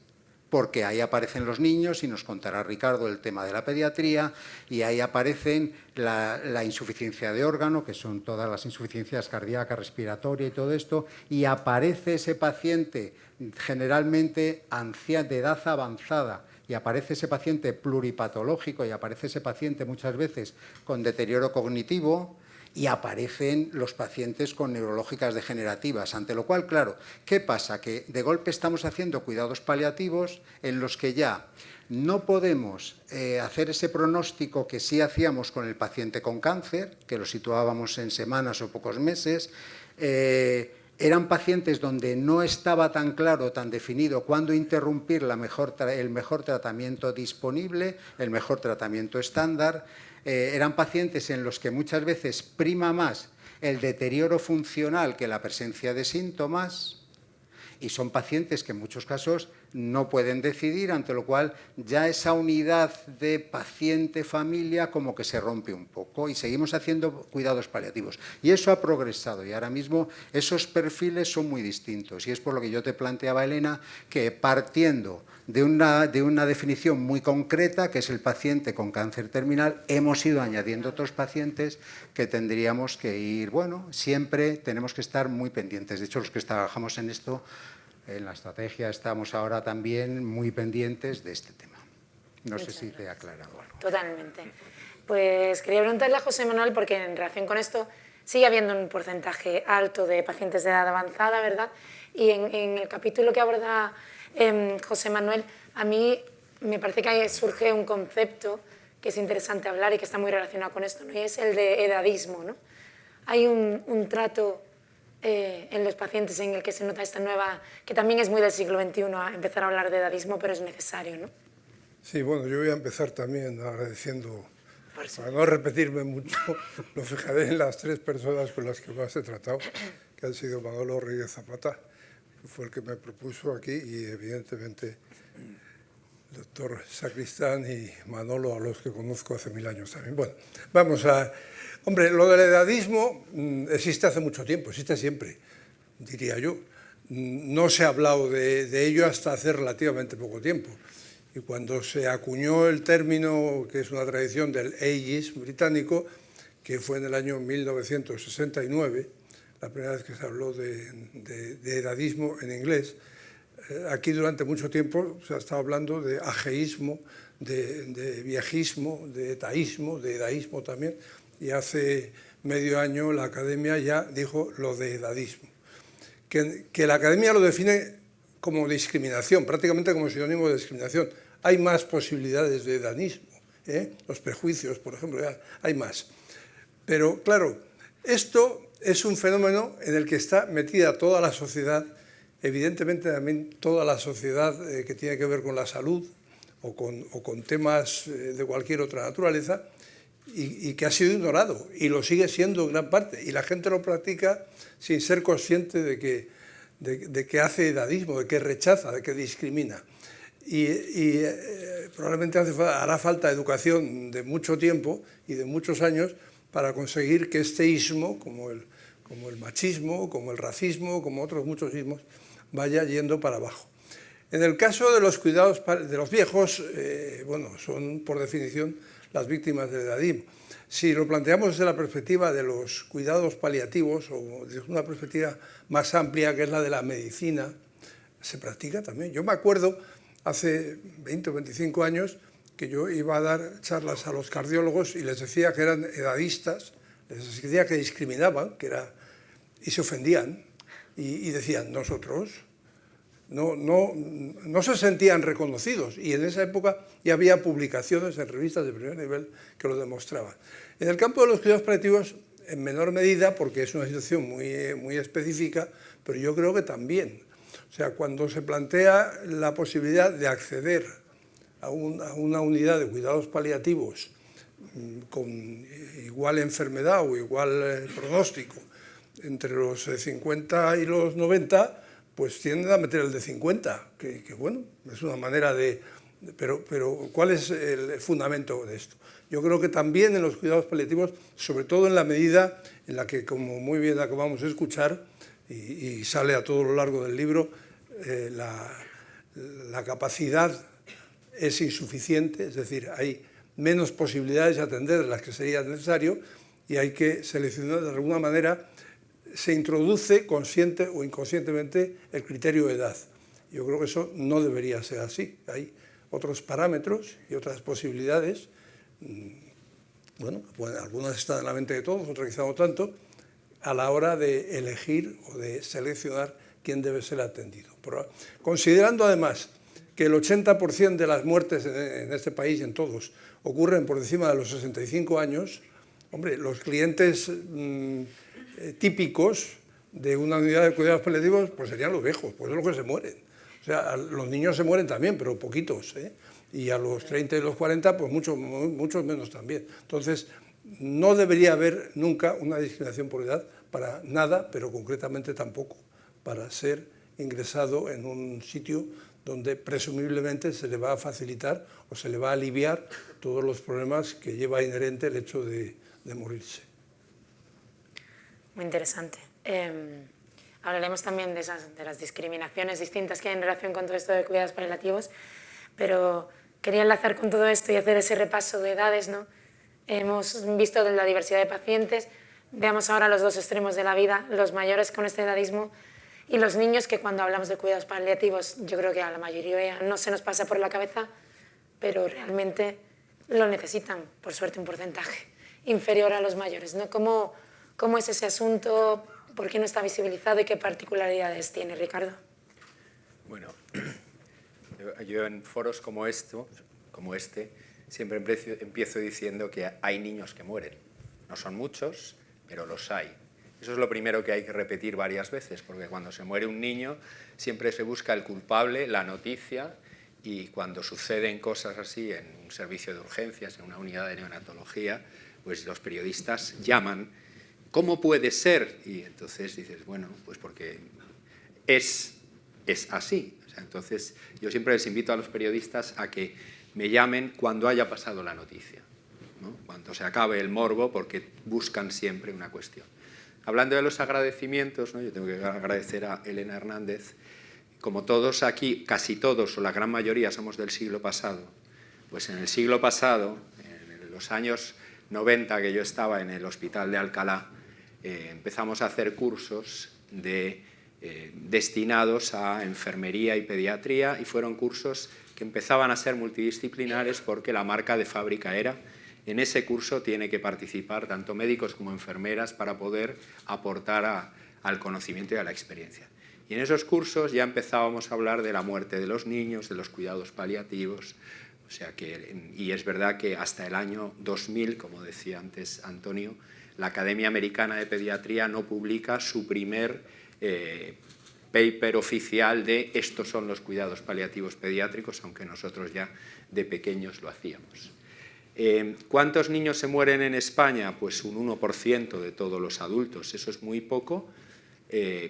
[SPEAKER 5] porque ahí aparecen los niños, y nos contará Ricardo el tema de la pediatría, y ahí aparecen la insuficiencia de órgano, que son todas las insuficiencias cardíacas, respiratoria y todo esto, y aparece ese paciente generalmente de edad avanzada, y aparece ese paciente pluripatológico, y aparece ese paciente muchas veces con deterioro cognitivo, y aparecen los pacientes con neurológicas degenerativas, ante lo cual, claro, ¿qué pasa? Que de golpe estamos haciendo cuidados paliativos en los que ya no podemos hacer ese pronóstico que sí hacíamos con el paciente con cáncer, que lo situábamos en semanas o pocos meses. Eran pacientes donde no estaba tan claro, tan definido cuándo interrumpir el mejor tratamiento disponible, el mejor tratamiento estándar. Eran pacientes en los que muchas veces prima más el deterioro funcional que la presencia de síntomas, y son pacientes que en muchos casos no pueden decidir, ante lo cual ya esa unidad de paciente-familia como que se rompe un poco, y seguimos haciendo cuidados paliativos. Y eso ha progresado, y ahora mismo esos perfiles son muy distintos, y es por lo que yo te planteaba, Elena, que partiendo de una definición muy concreta, que es el paciente con cáncer terminal, hemos ido añadiendo otros pacientes que tendríamos que ir, bueno, siempre tenemos que estar muy pendientes. De hecho, los que trabajamos en esto, en la estrategia, estamos ahora también muy pendientes de este tema. No sé si te he aclarado algo.
[SPEAKER 4] Totalmente. Pues quería preguntarle a José Manuel, porque en relación con esto sigue habiendo un porcentaje alto de pacientes de edad avanzada, ¿verdad? Y en el capítulo que aborda José Manuel, a mí me parece que ahí surge un concepto que es interesante hablar y que está muy relacionado con esto, ¿no? Y es el de edadismo, ¿no? Hay un trato en los pacientes en el que se nota esta nueva, que también es muy del siglo XXI, a empezar a hablar de edadismo, pero es necesario, ¿no?
[SPEAKER 6] Sí, bueno, yo voy a empezar también agradeciendo, para no repetirme mucho, lo fijaré en las tres personas con las que más he tratado, que han sido Manolo Reyes Zapata, que fue el que me propuso aquí, y evidentemente el doctor Sacristán y Manolo, a los que conozco hace 1000 años también. Bueno, vamos a... Hombre, lo del edadismo existe hace mucho tiempo, existe siempre, diría yo. No se ha hablado de ello hasta hace relativamente poco tiempo. Y cuando se acuñó el término, que es una tradición del ageism británico, que fue en el año 1969, la primera vez que se habló de edadismo en inglés, aquí durante mucho tiempo se ha estado hablando de ageísmo, de viejismo, de etaísmo, de edaísmo también, y hace medio año la Academia ya dijo lo de edadismo. Que la Academia lo define como discriminación, prácticamente como sinónimo de discriminación. Hay más posibilidades de edadismo, los prejuicios, por ejemplo, ya hay más. Pero claro, esto es un fenómeno en el que está metida toda la sociedad, evidentemente también toda la sociedad que tiene que ver con la salud o con temas de cualquier otra naturaleza, y que ha sido ignorado, y lo sigue siendo en gran parte, y la gente lo practica sin ser consciente de que hace edadismo, de que rechaza, de que discrimina. probablemente hará falta educación de mucho tiempo y de muchos años para conseguir que este ismo, como el machismo, como el racismo, como otros muchos ismos, vaya yendo para abajo. En el caso de los cuidados de los viejos, bueno, son por definición las víctimas del edadismo. Si lo planteamos desde la perspectiva de los cuidados paliativos o desde una perspectiva más amplia, que es la de la medicina, se practica también. Yo me acuerdo hace 20 o 25 años que yo iba a dar charlas a los cardiólogos y les decía que eran edadistas, les decía que discriminaban, y se ofendían y decían nosotros. No se sentían reconocidos, y en esa época ya había publicaciones en revistas de primer nivel que lo demostraban. En el campo de los cuidados paliativos, en menor medida, porque es una situación muy específica, pero yo creo que también. O sea, cuando se plantea la posibilidad de acceder a una unidad de cuidados paliativos con igual enfermedad o igual pronóstico entre los 50 y los 90, pues tienden a meter el de 50, que bueno, es una manera de... Pero ¿cuál es el fundamento de esto? Yo creo que también en los cuidados paliativos, sobre todo en la medida en la que, como muy bien acabamos de escuchar, y sale a todo lo largo del libro, la capacidad es insuficiente, es decir, hay menos posibilidades de atender de las que sería necesario y hay que seleccionar de alguna manera. Se introduce consciente o inconscientemente el criterio de edad. Yo creo que eso no debería ser así. Hay otros parámetros y otras posibilidades. Bueno, algunas están en la mente de todos, otras quizá no tanto, a la hora de elegir o de seleccionar quién debe ser atendido. Pero, considerando además que el 80% de las muertes en este país, en todos, ocurren por encima de los 65 años, hombre, los clientes típicos de una unidad de cuidados paliativos pues serían los viejos, pues es lo que se mueren. O sea, los niños se mueren también, pero poquitos, ¿eh? Y a los 30 y los 40, pues muchos menos también. Entonces, no debería haber nunca una discriminación por edad para nada, pero concretamente tampoco para ser ingresado en un sitio donde presumiblemente se le va a facilitar o se le va a aliviar todos los problemas que lleva inherente el hecho de morirse.
[SPEAKER 4] Muy interesante. Hablaremos también de las discriminaciones distintas que hay en relación con todo esto de cuidados paliativos, pero quería enlazar con todo esto y hacer ese repaso de edades, ¿no? Hemos visto la diversidad de pacientes, veamos ahora los dos extremos de la vida, los mayores con este edadismo y los niños que cuando hablamos de cuidados paliativos yo creo que a la mayoría no se nos pasa por la cabeza, pero realmente lo necesitan, por suerte un porcentaje inferior a los mayores, ¿no? ¿Cómo es ese asunto? ¿Por qué no está visibilizado y qué particularidades tiene, Ricardo?
[SPEAKER 7] Bueno, yo en foros como este, siempre empiezo diciendo que hay niños que mueren. No son muchos, pero los hay. Eso es lo primero que hay que repetir varias veces, porque cuando se muere un niño siempre se busca el culpable, la noticia, y cuando suceden cosas así en un servicio de urgencias, en una unidad de neonatología, pues los periodistas llaman. ¿Cómo puede ser? Y entonces dices, bueno, pues porque es así. O sea, entonces, yo siempre les invito a los periodistas a que me llamen cuando haya pasado la noticia, ¿no? Cuando se acabe el morbo, porque buscan siempre una cuestión. Hablando de los agradecimientos, ¿no? Yo tengo que agradecer a Elena Hernández. Como todos aquí, casi todos o la gran mayoría somos del siglo pasado, pues en el siglo pasado, en los años 90 que yo estaba en el Hospital de Alcalá, empezamos a hacer cursos destinados a enfermería y pediatría, y fueron cursos que empezaban a ser multidisciplinares porque la marca de fábrica era: en ese curso tiene que participar tanto médicos como enfermeras para poder aportar al conocimiento y a la experiencia. Y en esos cursos ya empezábamos a hablar de la muerte de los niños, de los cuidados paliativos. O sea que, y es verdad que hasta el año 2000, como decía antes Antonio, la Academia Americana de Pediatría no publica su primer paper oficial de estos son los cuidados paliativos pediátricos, aunque nosotros ya de pequeños lo hacíamos. ¿Cuántos niños se mueren en España? Pues un 1% de todos los adultos. Eso es muy poco,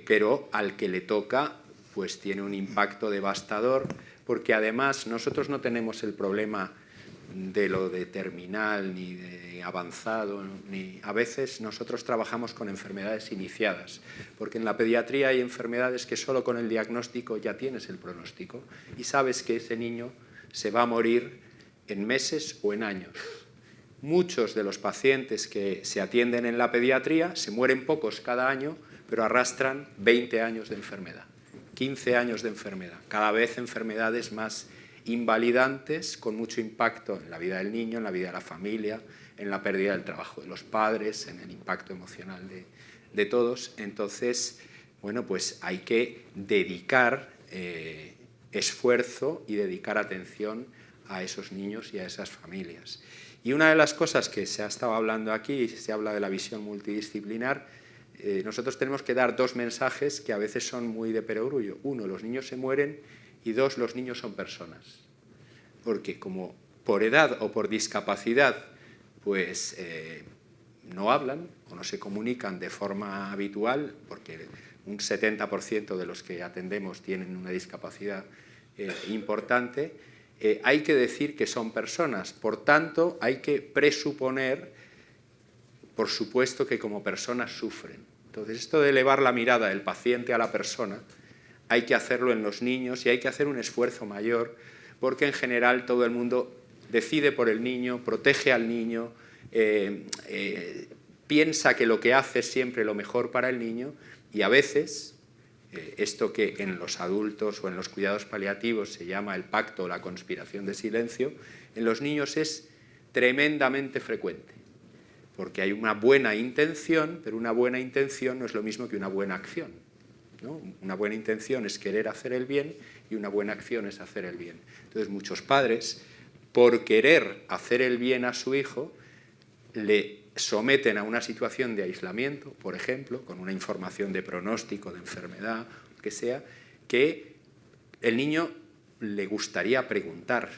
[SPEAKER 7] pero al que le toca pues tiene un impacto devastador, porque además nosotros no tenemos el problema de lo de terminal ni de avanzado, ni a veces nosotros trabajamos con enfermedades iniciadas, porque en la pediatría hay enfermedades que solo con el diagnóstico ya tienes el pronóstico y sabes que ese niño se va a morir en meses o en años. Muchos de los pacientes que se atienden en la pediatría se mueren pocos cada año, pero arrastran 20 años de enfermedad, 15 años de enfermedad, cada vez enfermedades más invalidantes con mucho impacto en la vida del niño, en la vida de la familia, en la pérdida del trabajo de los padres, en el impacto emocional de todos. Entonces, bueno, pues hay que dedicar esfuerzo y dedicar atención a esos niños y a esas familias. Y una de las cosas que se ha estado hablando aquí, se habla de la visión multidisciplinar, nosotros tenemos que dar dos mensajes que a veces son muy de perogrullo. Uno, los niños se mueren, y dos, los niños son personas. Porque como por edad o por discapacidad pues no hablan o no se comunican de forma habitual, porque un 70% de los que atendemos tienen una discapacidad importante, hay que decir que son personas. Por tanto, hay que presuponer, por supuesto, que como personas sufren. Entonces, esto de elevar la mirada del paciente a la persona, hay que hacerlo en los niños y hay que hacer un esfuerzo mayor, porque en general todo el mundo decide por el niño, protege al niño, piensa que lo que hace es siempre lo mejor para el niño, y a veces esto que en los adultos o en los cuidados paliativos se llama el pacto o la conspiración de silencio, en los niños es tremendamente frecuente, porque hay una buena intención, pero una buena intención no es lo mismo que una buena acción, ¿no? Una buena intención es querer hacer el bien y una buena acción es hacer el bien. Entonces muchos padres, por querer hacer el bien a su hijo, le someten a una situación de aislamiento, por ejemplo, con una información de pronóstico, de enfermedad, que sea, que el niño le gustaría preguntar,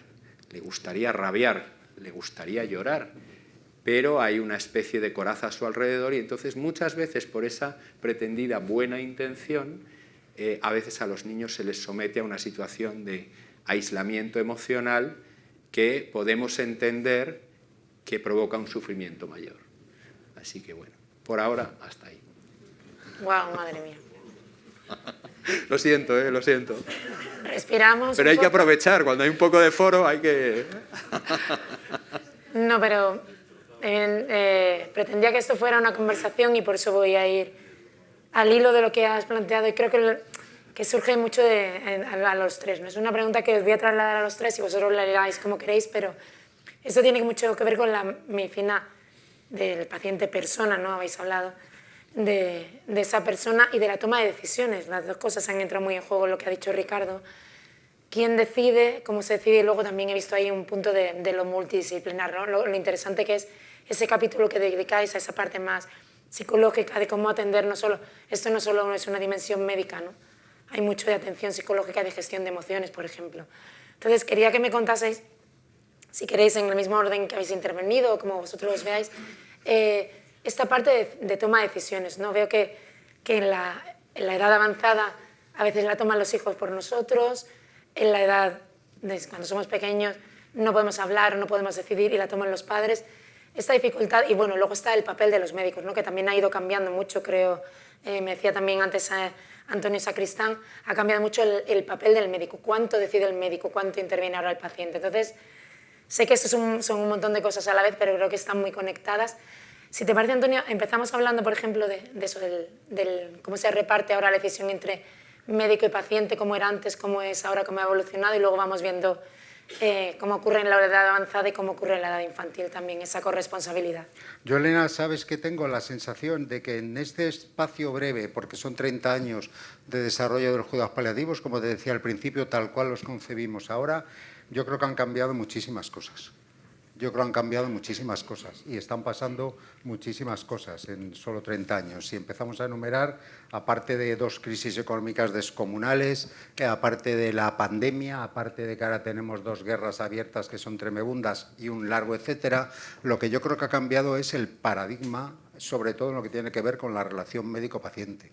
[SPEAKER 7] le gustaría rabiar, le gustaría llorar, pero hay una especie de coraza a su alrededor y entonces muchas veces por esa pretendida buena intención a veces a los niños se les somete a una situación de aislamiento emocional que podemos entender que provoca un sufrimiento mayor. Así que bueno, por ahora hasta ahí.
[SPEAKER 4] Guau, madre mía.
[SPEAKER 7] Lo siento, lo siento.
[SPEAKER 4] Respiramos.
[SPEAKER 7] Pero hay que aprovechar, cuando hay un poco de foro hay que...
[SPEAKER 4] No, pero pretendía que esto fuera una conversación y por eso voy a ir al hilo de lo que has planteado y creo que surge mucho a los tres, ¿no? Es una pregunta que os voy a trasladar a los tres y vosotros la hagáis como queréis, pero esto tiene mucho que ver con la medicina del paciente persona, ¿no? Habéis hablado de esa persona y de la toma de decisiones. Las dos cosas han entrado muy en juego, lo que ha dicho Ricardo. ¿Quién decide? ¿Cómo se decide? Y luego también he visto ahí un punto de lo multidisciplinar, ¿no? Lo interesante que es ese capítulo que dedicáis a esa parte más psicológica de cómo atender, esto no solo es una dimensión médica, ¿no? Hay mucho de atención psicológica y de gestión de emociones, por ejemplo. Entonces, quería que me contaseis, si queréis, en el mismo orden que habéis intervenido o como vosotros os veáis, esta parte de toma de decisiones, ¿no? Veo que en la edad avanzada a veces la toman los hijos por nosotros, en la edad, cuando somos pequeños, no podemos hablar, no podemos decidir y la toman los padres. Esta dificultad, y bueno, luego está el papel de los médicos, ¿no? Que también ha ido cambiando mucho, creo, me decía también antes Antonio Sacristán, ha cambiado mucho el papel del médico, cuánto decide el médico, cuánto interviene ahora el paciente. Entonces, sé que esto son un montón de cosas a la vez, pero creo que están muy conectadas. Si te parece, Antonio, empezamos hablando, por ejemplo, de eso, del cómo se reparte ahora la decisión entre médico y paciente, cómo era antes, cómo es ahora, cómo ha evolucionado, y luego vamos viendo cómo ocurre en la edad avanzada y cómo ocurre en la edad infantil también, esa corresponsabilidad.
[SPEAKER 5] Yo, Elena, sabes que tengo la sensación de que en este espacio breve, porque son 30 años de desarrollo de los cuidados paliativos, como te decía al principio, tal cual los concebimos ahora, yo creo que han cambiado muchísimas cosas. Yo creo que han cambiado muchísimas cosas y están pasando muchísimas cosas en solo 30 años. Si empezamos a enumerar, aparte de 2 crisis económicas descomunales, aparte de la pandemia, aparte de que ahora tenemos 2 guerras abiertas que son tremebundas y un largo etcétera, lo que yo creo que ha cambiado es el paradigma, sobre todo en lo que tiene que ver con la relación médico-paciente.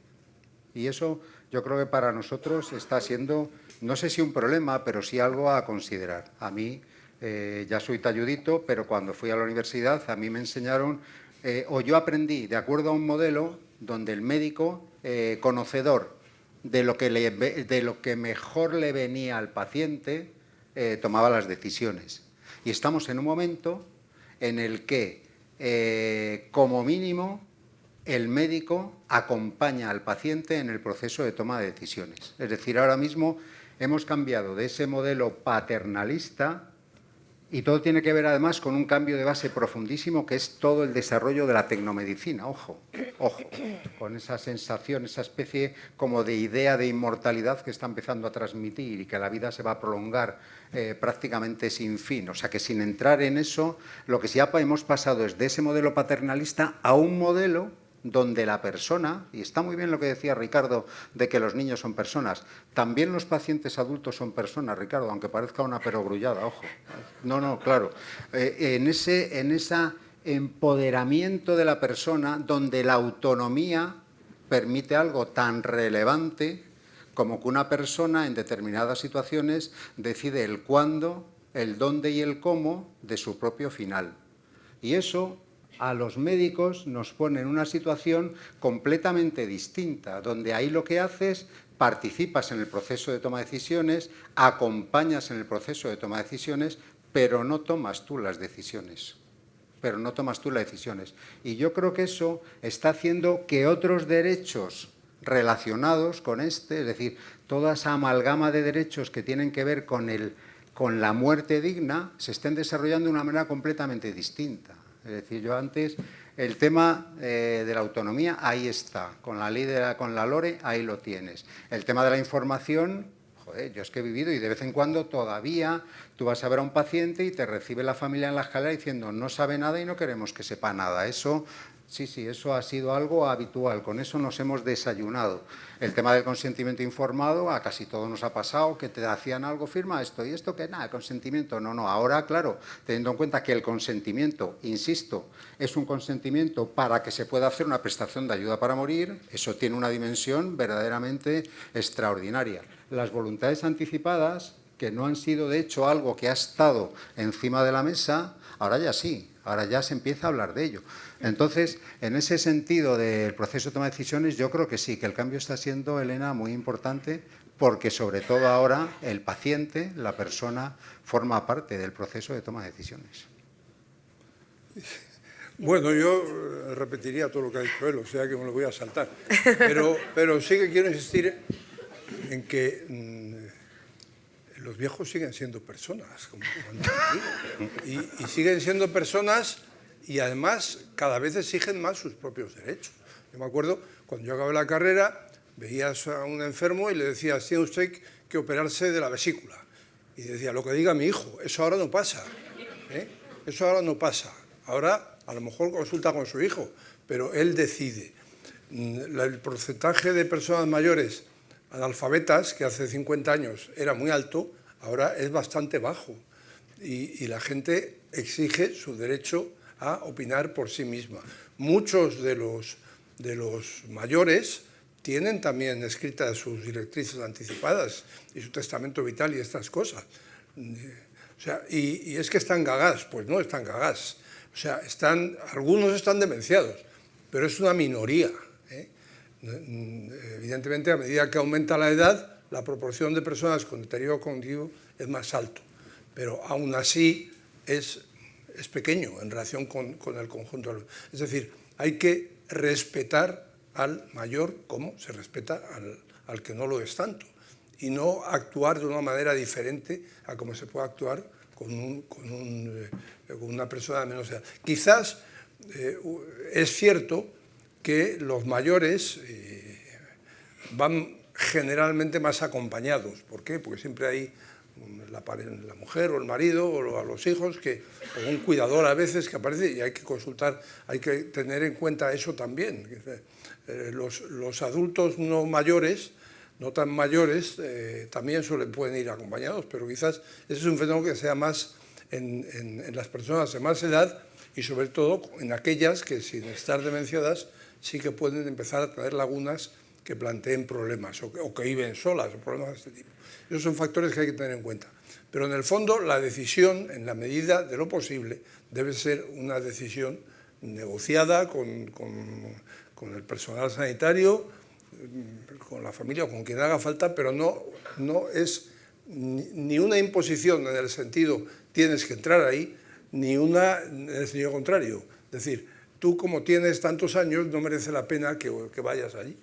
[SPEAKER 5] Y eso yo creo que para nosotros está siendo, no sé si un problema, pero sí algo a considerar. A mí, ya soy talludito, pero cuando fui a la universidad a mí me enseñaron, o yo aprendí de acuerdo a un modelo donde el médico, conocedor de lo que mejor le venía al paciente, tomaba las decisiones. Y estamos en un momento en el que, como mínimo, el médico acompaña al paciente en el proceso de toma de decisiones. Es decir, ahora mismo hemos cambiado de ese modelo paternalista, y todo tiene que ver además con un cambio de base profundísimo, que es todo el desarrollo de la tecnomedicina. Ojo, con esa sensación, esa especie como de idea de inmortalidad que está empezando a transmitir y que la vida se va a prolongar prácticamente sin fin. O sea que sin entrar en eso, lo que sí hemos pasado es de ese modelo paternalista a un modelo donde la persona, y está muy bien lo que decía Ricardo de que los niños son personas, también los pacientes adultos son personas, Ricardo, aunque parezca una perogrullada, ojo. No, claro. En ese empoderamiento de la persona, donde la autonomía permite algo tan relevante como que una persona en determinadas situaciones decide el cuándo, el dónde y el cómo de su propio final. Y eso a los médicos nos pone en una situación completamente distinta, donde ahí lo que haces, participas en el proceso de toma de decisiones, acompañas en el proceso de toma de decisiones, pero no tomas tú las decisiones. Y yo creo que eso está haciendo que otros derechos relacionados con este, es decir, toda esa amalgama de derechos que tienen que ver con la muerte digna, se estén desarrollando de una manera completamente distinta. Es decir, yo antes, el tema de la autonomía, ahí está, con la ley con la LORE, ahí lo tienes. El tema de la información, joder, yo es que he vivido y de vez en cuando todavía tú vas a ver a un paciente y te recibe la familia en la escalera diciendo no sabe nada y no queremos que sepa nada. Eso, sí, eso ha sido algo habitual, con eso nos hemos desayunado. El tema del consentimiento informado, a casi todos nos ha pasado, que te hacían algo, firma esto y esto, que nada, el consentimiento, no. Ahora, claro, teniendo en cuenta que el consentimiento, insisto, es un consentimiento para que se pueda hacer una prestación de ayuda para morir, eso tiene una dimensión verdaderamente extraordinaria. Las voluntades anticipadas, que no han sido de hecho algo que ha estado encima de la mesa, ahora ya sí, ahora ya se empieza a hablar de ello. Entonces, en ese sentido del proceso de toma de decisiones, yo creo que sí, que el cambio está siendo, Elena, muy importante, porque sobre todo ahora el paciente, la persona, forma parte del proceso de toma de decisiones.
[SPEAKER 6] Bueno, yo repetiría todo lo que ha dicho él, o sea que me lo voy a saltar. Pero sí que quiero insistir en que los viejos siguen siendo personas, como y siguen siendo personas y además cada vez exigen más sus propios derechos. Yo me acuerdo, cuando yo acabé la carrera, veías a un enfermo y le decías, tiene usted que operarse de la vesícula. Y decía, lo que diga mi hijo, eso ahora no pasa. Eso ahora no pasa. Ahora a lo mejor consulta con su hijo, pero él decide. El porcentaje de personas mayores analfabetas, que hace 50 años era muy alto, ahora es bastante bajo. Y la gente exige su derecho a opinar por sí misma. Muchos de los mayores tienen también escritas sus directrices anticipadas y su testamento vital y estas cosas. O sea, y es que están gagás, pues no están gagás. O sea, algunos están demenciados, pero es una minoría. Evidentemente, a medida que aumenta la edad, la proporción de personas con deterioro cognitivo es más alto, pero aún así es pequeño en relación con el conjunto. Es decir, hay que respetar al mayor como se respeta al que no lo es tanto y no actuar de una manera diferente a como se puede actuar con una persona de menos edad. Quizás es cierto que los mayores van generalmente más acompañados. ¿Por qué? Porque siempre hay la mujer o el marido o a los hijos, o un cuidador a veces que aparece y hay que consultar, hay que tener en cuenta eso también. Los adultos no mayores, no tan mayores, también pueden ir acompañados, pero quizás ese es un fenómeno que sea más en las personas de más edad y sobre todo en aquellas que sin estar demenciadas sí que pueden empezar a tener lagunas que planteen problemas o que viven solas o problemas de este tipo. Esos son factores que hay que tener en cuenta. Pero en el fondo la decisión, en la medida de lo posible, debe ser una decisión negociada con el personal sanitario, con la familia o con quien haga falta, pero no es ni una imposición en el sentido tienes que entrar ahí, ni una en el sentido contrario. Es decir, tú como tienes tantos años no merece la pena que vayas allí.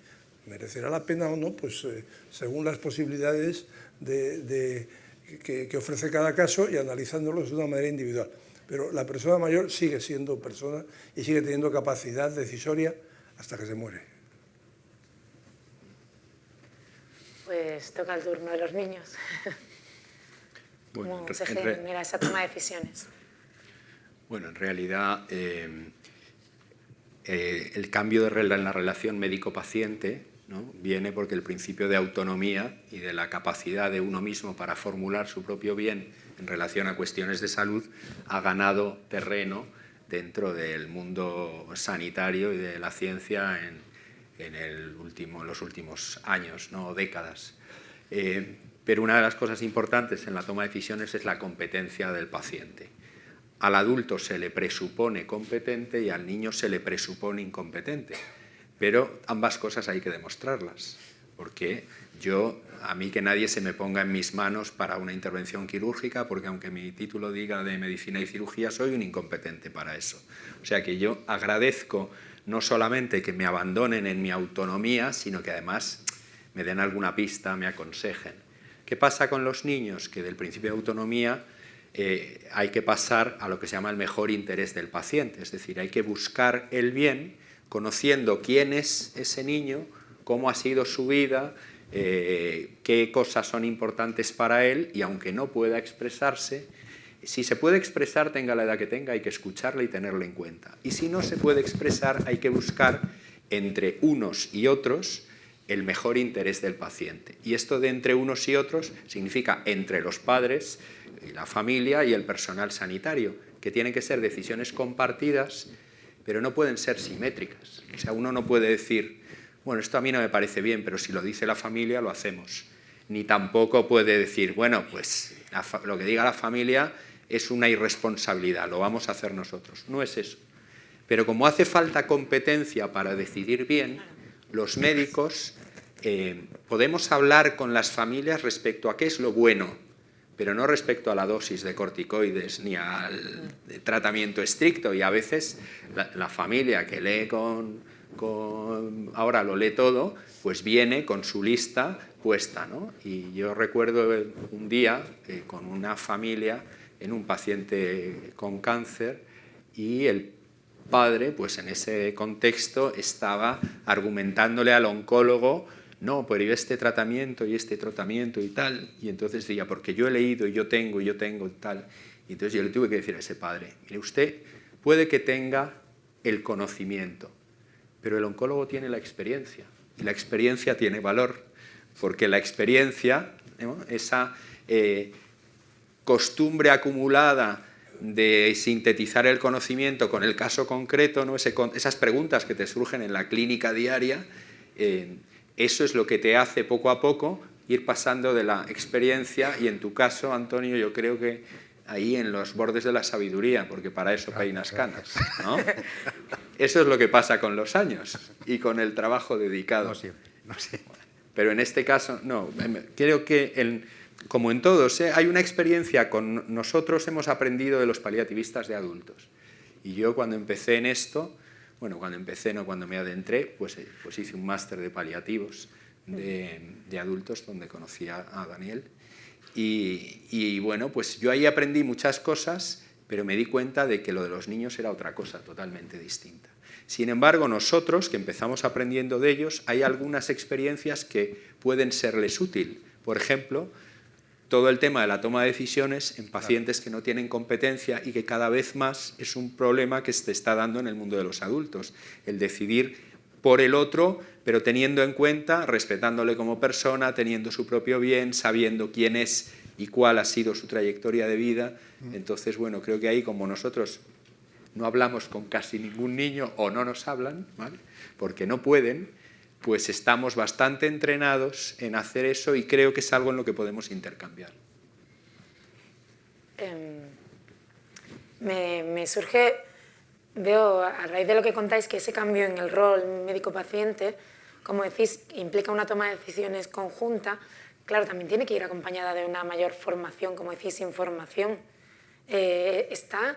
[SPEAKER 6] ¿Merecerá la pena o no? Pues según las posibilidades que ofrece cada caso y analizándolos de una manera individual. Pero la persona mayor sigue siendo persona y sigue teniendo capacidad decisoria hasta que se muere.
[SPEAKER 4] Pues toca el turno de los niños.
[SPEAKER 7] Bueno,
[SPEAKER 4] ¿Cómo se genera esa toma de decisiones?
[SPEAKER 7] Bueno, en realidad el cambio en la relación médico-paciente, ¿no?, viene porque el principio de autonomía y de la capacidad de uno mismo para formular su propio bien en relación a cuestiones de salud ha ganado terreno dentro del mundo sanitario y de la ciencia en los últimos años, ¿no?, o décadas. Pero una de las cosas importantes en la toma de decisiones es la competencia del paciente. Al adulto se le presupone competente y al niño se le presupone incompetente. Pero ambas cosas hay que demostrarlas, porque a mí que nadie se me ponga en mis manos para una intervención quirúrgica, porque aunque mi título diga de medicina y cirugía, soy un incompetente para eso. O sea que yo agradezco no solamente que me abandonen en mi autonomía, sino que además me den alguna pista, me aconsejen. ¿Qué pasa con los niños? Que del principio de autonomía hay que pasar a lo que se llama el mejor interés del paciente, es decir, hay que buscar el bien conociendo quién es ese niño, cómo ha sido su vida, qué cosas son importantes para él, y aunque no pueda expresarse, si se puede expresar, tenga la edad que tenga, hay que escucharle y tenerle en cuenta. Y si no se puede expresar, hay que buscar entre unos y otros el mejor interés del paciente. Y esto de entre unos y otros significa entre los padres, la familia y el personal sanitario, que tienen que ser decisiones compartidas, pero no pueden ser simétricas. O sea, uno no puede decir, bueno, esto a mí no me parece bien, pero si lo dice la familia, lo hacemos. Ni tampoco puede decir, bueno, pues lo que diga la familia es una irresponsabilidad, lo vamos a hacer nosotros. No es eso. Pero como hace falta competencia para decidir bien, los médicos podemos hablar con las familias respecto a qué es lo bueno, pero no respecto a la dosis de corticoides ni al tratamiento estricto. Y a veces la familia que lee ahora lo lee todo, pues viene con su lista puesta, ¿no? Y yo recuerdo un día con una familia en un paciente con cáncer, y el padre, pues en ese contexto, estaba argumentándole al oncólogo, no, pero este tratamiento y tal, y entonces decía, porque yo he leído y yo tengo y tal, y entonces yo le tuve que decir a ese padre, mire, usted puede que tenga el conocimiento, pero el oncólogo tiene la experiencia, y la experiencia tiene valor, porque la experiencia, ¿no?, esa costumbre acumulada de sintetizar el conocimiento con el caso concreto, ¿no?, esas preguntas que te surgen en la clínica diaria, eso es lo que te hace poco a poco ir pasando de la experiencia, y en tu caso, Antonio, yo creo que ahí en los bordes de la sabiduría, porque para eso peinas canas, ¿no? Eso es lo que pasa con los años y con el trabajo dedicado.
[SPEAKER 5] No siempre, no siempre.
[SPEAKER 7] Pero en este caso, no, creo que como en todos, hay una experiencia con nosotros, hemos aprendido de los paliativistas de adultos. Y yo cuando empecé en esto, bueno, cuando me adentré, pues hice un máster de paliativos de adultos donde conocí a Daniel. Y bueno, pues yo ahí aprendí muchas cosas, pero me di cuenta de que lo de los niños era otra cosa totalmente distinta. Sin embargo, nosotros, que empezamos aprendiendo de ellos, hay algunas experiencias que pueden serles útil. Por ejemplo, todo el tema de la toma de decisiones en pacientes que no tienen competencia, y que cada vez más es un problema que se está dando en el mundo de los adultos. El decidir por el otro, pero teniendo en cuenta, respetándole como persona, teniendo su propio bien, sabiendo quién es y cuál ha sido su trayectoria de vida. Entonces, bueno, creo que ahí, como nosotros no hablamos con casi ningún niño, o no nos hablan, ¿vale?, porque no pueden, pues estamos bastante entrenados en hacer eso y creo que es algo en lo que podemos intercambiar.
[SPEAKER 4] Me surge, veo a raíz de lo que contáis que ese cambio en el rol médico-paciente, como decís, implica una toma de decisiones conjunta. Claro, también tiene que ir acompañada de una mayor formación, como decís, información. ¿Están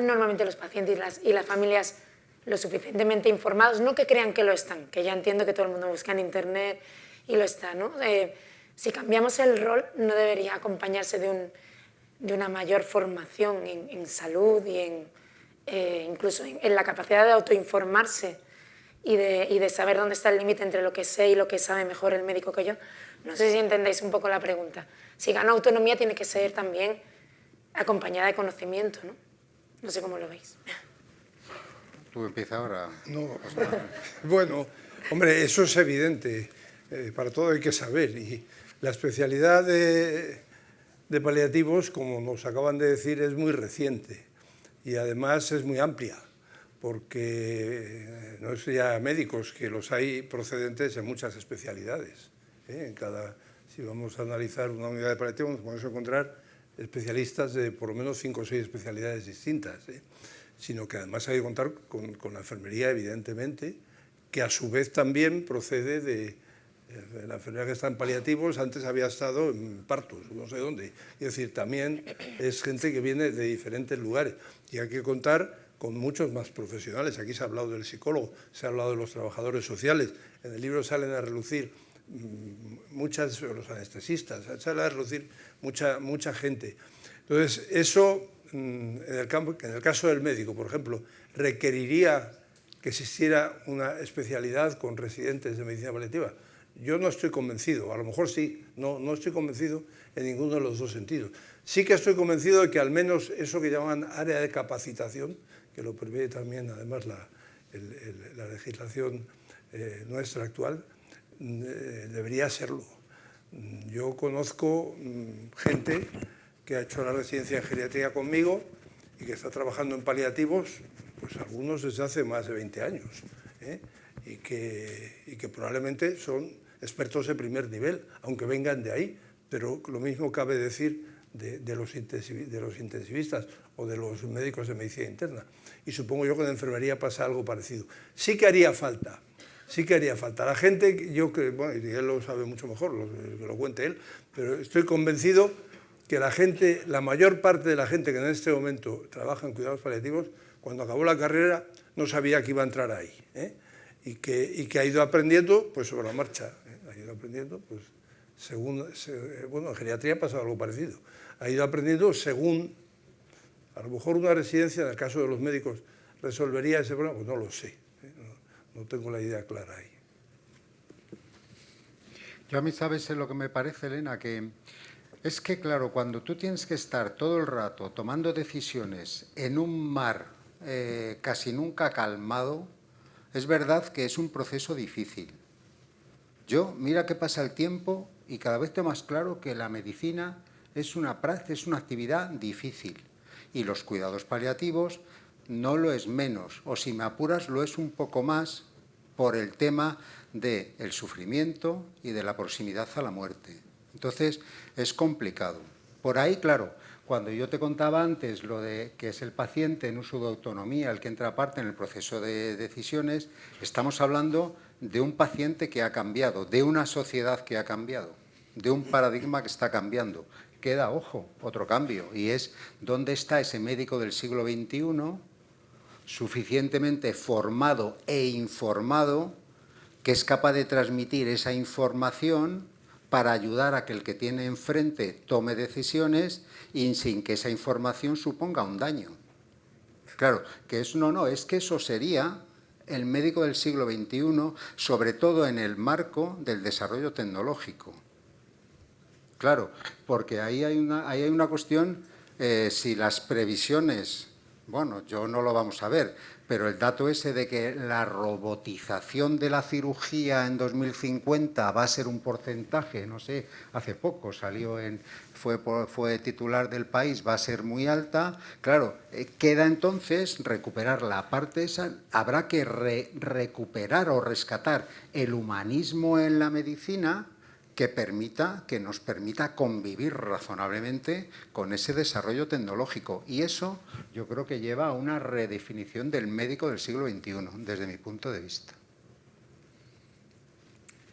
[SPEAKER 4] normalmente los pacientes y las familias lo suficientemente informados? No que crean que lo están, que ya entiendo que todo el mundo busca en Internet y lo está, ¿no? Si cambiamos el rol, no debería acompañarse de una mayor formación en salud y incluso en la capacidad de autoinformarse y de saber dónde está el límite entre lo que sé y lo que sabe mejor el médico que yo. No sé si entendéis un poco la pregunta. Si gana autonomía, tiene que ser también acompañada de conocimiento, ¿no? No sé cómo lo veis.
[SPEAKER 5] Tú empieza ahora.
[SPEAKER 6] No, bueno, hombre, eso es evidente. Para todo hay que saber. Y la especialidad de paliativos, como nos acaban de decir, es muy reciente. Y además es muy amplia, porque no es ya médicos, que los hay procedentes en muchas especialidades. Si vamos a analizar una unidad de paliativos, nos podemos encontrar especialistas de por lo menos 5 o 6 especialidades distintas, sino que además hay que contar con la enfermería, evidentemente, que a su vez también procede de la enfermería que está en paliativos, antes había estado en partos, no sé dónde. Es decir, también es gente que viene de diferentes lugares y hay que contar con muchos más profesionales. Aquí se ha hablado del psicólogo, se ha hablado de los trabajadores sociales, en el libro salen a relucir los anestesistas, sale a relucir mucha gente. Entonces, eso, en el caso del médico, por ejemplo, requeriría que existiera una especialidad con residentes de medicina paliativa. Yo no estoy convencido, a lo mejor sí, no estoy convencido en ninguno de los dos sentidos. Sí que estoy convencido de que al menos eso que llaman área de capacitación, que lo prevé también además la legislación nuestra actual, debería serlo. Yo conozco gente que ha hecho la residencia en geriatría conmigo y que está trabajando en paliativos, pues algunos desde hace más de 20 años, y que probablemente son expertos de primer nivel, aunque vengan de ahí, pero lo mismo cabe decir de los intensivistas o de los médicos de medicina interna. Y supongo yo que en enfermería pasa algo parecido. Sí que haría falta. La gente, bueno, y él lo sabe mucho mejor, que lo cuente él, pero estoy convencido que la mayor parte de la gente que en este momento trabaja en cuidados paliativos, cuando acabó la carrera no sabía que iba a entrar ahí, y que ha ido aprendiendo pues sobre la marcha, ha ido aprendiendo pues bueno, en geriatría ha pasado algo parecido, ha ido aprendiendo según, a lo mejor una residencia, en el caso de los médicos, resolvería ese problema, pues no lo sé, no tengo la idea clara ahí.
[SPEAKER 5] Yo a mí, ¿sabes lo que me parece, Elena? Que es que, claro, cuando tú tienes que estar todo el rato tomando decisiones en un mar casi nunca calmado, es verdad que es un proceso difícil. Mira que pasa el tiempo y cada vez tengo más claro que la medicina es una actividad difícil y los cuidados paliativos no lo es menos, o si me apuras lo es un poco más por el tema del sufrimiento y de la proximidad a la muerte. Entonces, es complicado. Por ahí, claro, cuando yo te contaba antes lo de que es el paciente en uso de autonomía el que entra aparte en el proceso de decisiones, estamos hablando de un paciente que ha cambiado, de una sociedad que ha cambiado, de un paradigma que está cambiando. Queda, ojo, otro cambio, y es dónde está ese médico del siglo XXI suficientemente formado e informado que es capaz de transmitir esa información para ayudar a que el que tiene enfrente tome decisiones y sin que esa información suponga un daño. Claro, que es que eso sería el médico del siglo XXI, sobre todo en el marco del desarrollo tecnológico. Claro, porque ahí hay una cuestión, si las previsiones Bueno, yo no lo vamos a ver, pero el dato ese de que la robotización de la cirugía en 2050 va a ser un porcentaje, no sé, hace poco salió fue titular del País, va a ser muy alta. Claro, queda entonces recuperar la parte esa, habrá que recuperar o rescatar el humanismo en la medicina que nos permita convivir razonablemente con ese desarrollo tecnológico. Y eso yo creo que lleva a una redefinición del médico del siglo XXI, desde mi punto de vista.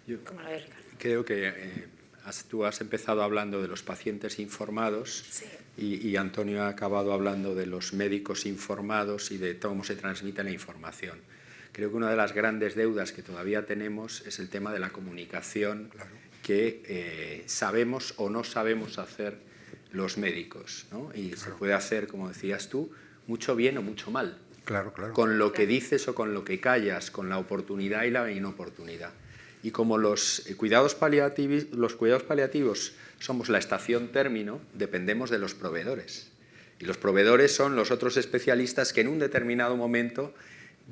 [SPEAKER 7] Yo creo que tú has empezado hablando de los pacientes informados,
[SPEAKER 4] sí,
[SPEAKER 7] y Antonio ha acabado hablando de los médicos informados y de cómo se transmite la información. Creo que una de las grandes deudas que todavía tenemos es el tema de la comunicación, claro, que sabemos o no sabemos hacer los médicos, ¿no? Y claro, se puede hacer, como decías tú, mucho bien o mucho mal.
[SPEAKER 5] Claro, claro.
[SPEAKER 7] Con lo que dices o con lo que callas, con la oportunidad y la inoportunidad. Y como los cuidados paliativos somos la estación término, dependemos de los proveedores. Y los proveedores son los otros especialistas que en un determinado momento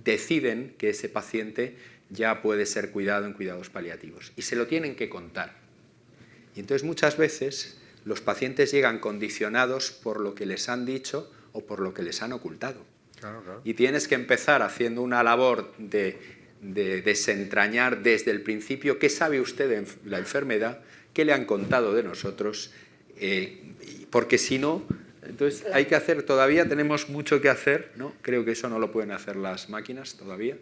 [SPEAKER 7] deciden que ese paciente ya puede ser cuidado en cuidados paliativos. Y se lo tienen que contar. Y entonces muchas veces los pacientes llegan condicionados por lo que les han dicho o por lo que les han ocultado.
[SPEAKER 5] Claro, claro.
[SPEAKER 7] Y tienes que empezar haciendo una labor de desentrañar desde el principio qué sabe usted de la enfermedad, qué le han contado de nosotros, porque si no, entonces hay que hacer, todavía tenemos mucho que hacer, ¿no? Creo que eso no lo pueden hacer las máquinas todavía,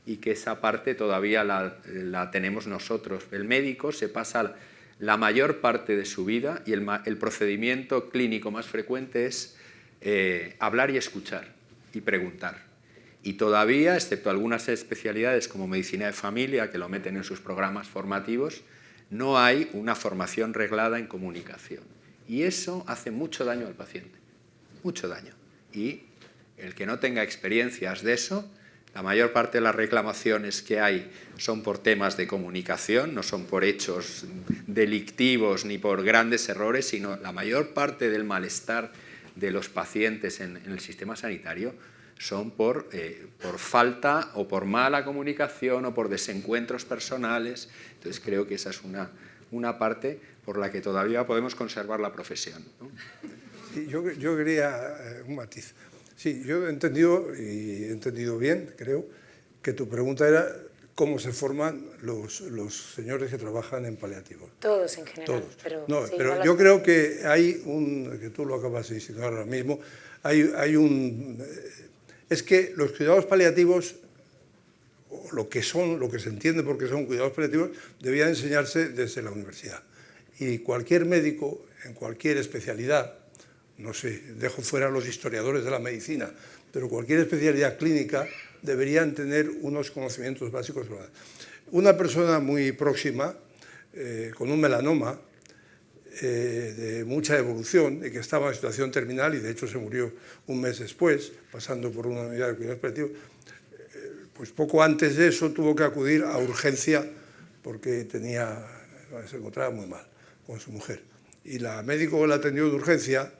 [SPEAKER 7] y que esa parte todavía la tenemos nosotros. El médico se pasa la mayor parte de su vida, y el procedimiento clínico más frecuente es hablar y escuchar y preguntar. Y todavía, excepto algunas especialidades como medicina de familia, que lo meten en sus programas formativos, no hay una formación reglada en comunicación. Y eso hace mucho daño al paciente, mucho daño. Y el que no tenga experiencias de eso, la mayor parte de las reclamaciones que hay son por temas de comunicación, no son por hechos delictivos ni por grandes errores, sino la mayor parte del malestar de los pacientes en el sistema sanitario son por falta o por mala comunicación o por desencuentros personales. Entonces creo que esa es una parte por la que todavía podemos conservar la profesión, ¿no?
[SPEAKER 6] Sí, yo quería un matiz. Sí, yo he entendido, y he entendido bien, creo, que tu pregunta era cómo se forman los señores que trabajan en paliativos.
[SPEAKER 4] Todos en general.
[SPEAKER 6] Todos.
[SPEAKER 4] Pero,
[SPEAKER 6] no,
[SPEAKER 4] sí,
[SPEAKER 6] pero yo creo que hay que tú lo acabas de insinuar ahora mismo, es que los cuidados paliativos, o lo que se entiende porque son cuidados paliativos, debían enseñarse desde la universidad. Y cualquier médico, en cualquier especialidad, no sé, dejo fuera a los historiadores de la medicina, pero cualquier especialidad clínica deberían tener unos conocimientos básicos. Una persona muy próxima, con un melanoma, de mucha evolución y que estaba en situación terminal y de hecho se murió un mes después, pasando por una unidad de cuidados paliativos, pues poco antes de eso tuvo que acudir a urgencia porque se encontraba muy mal con su mujer. Y la médico que la atendió de urgencia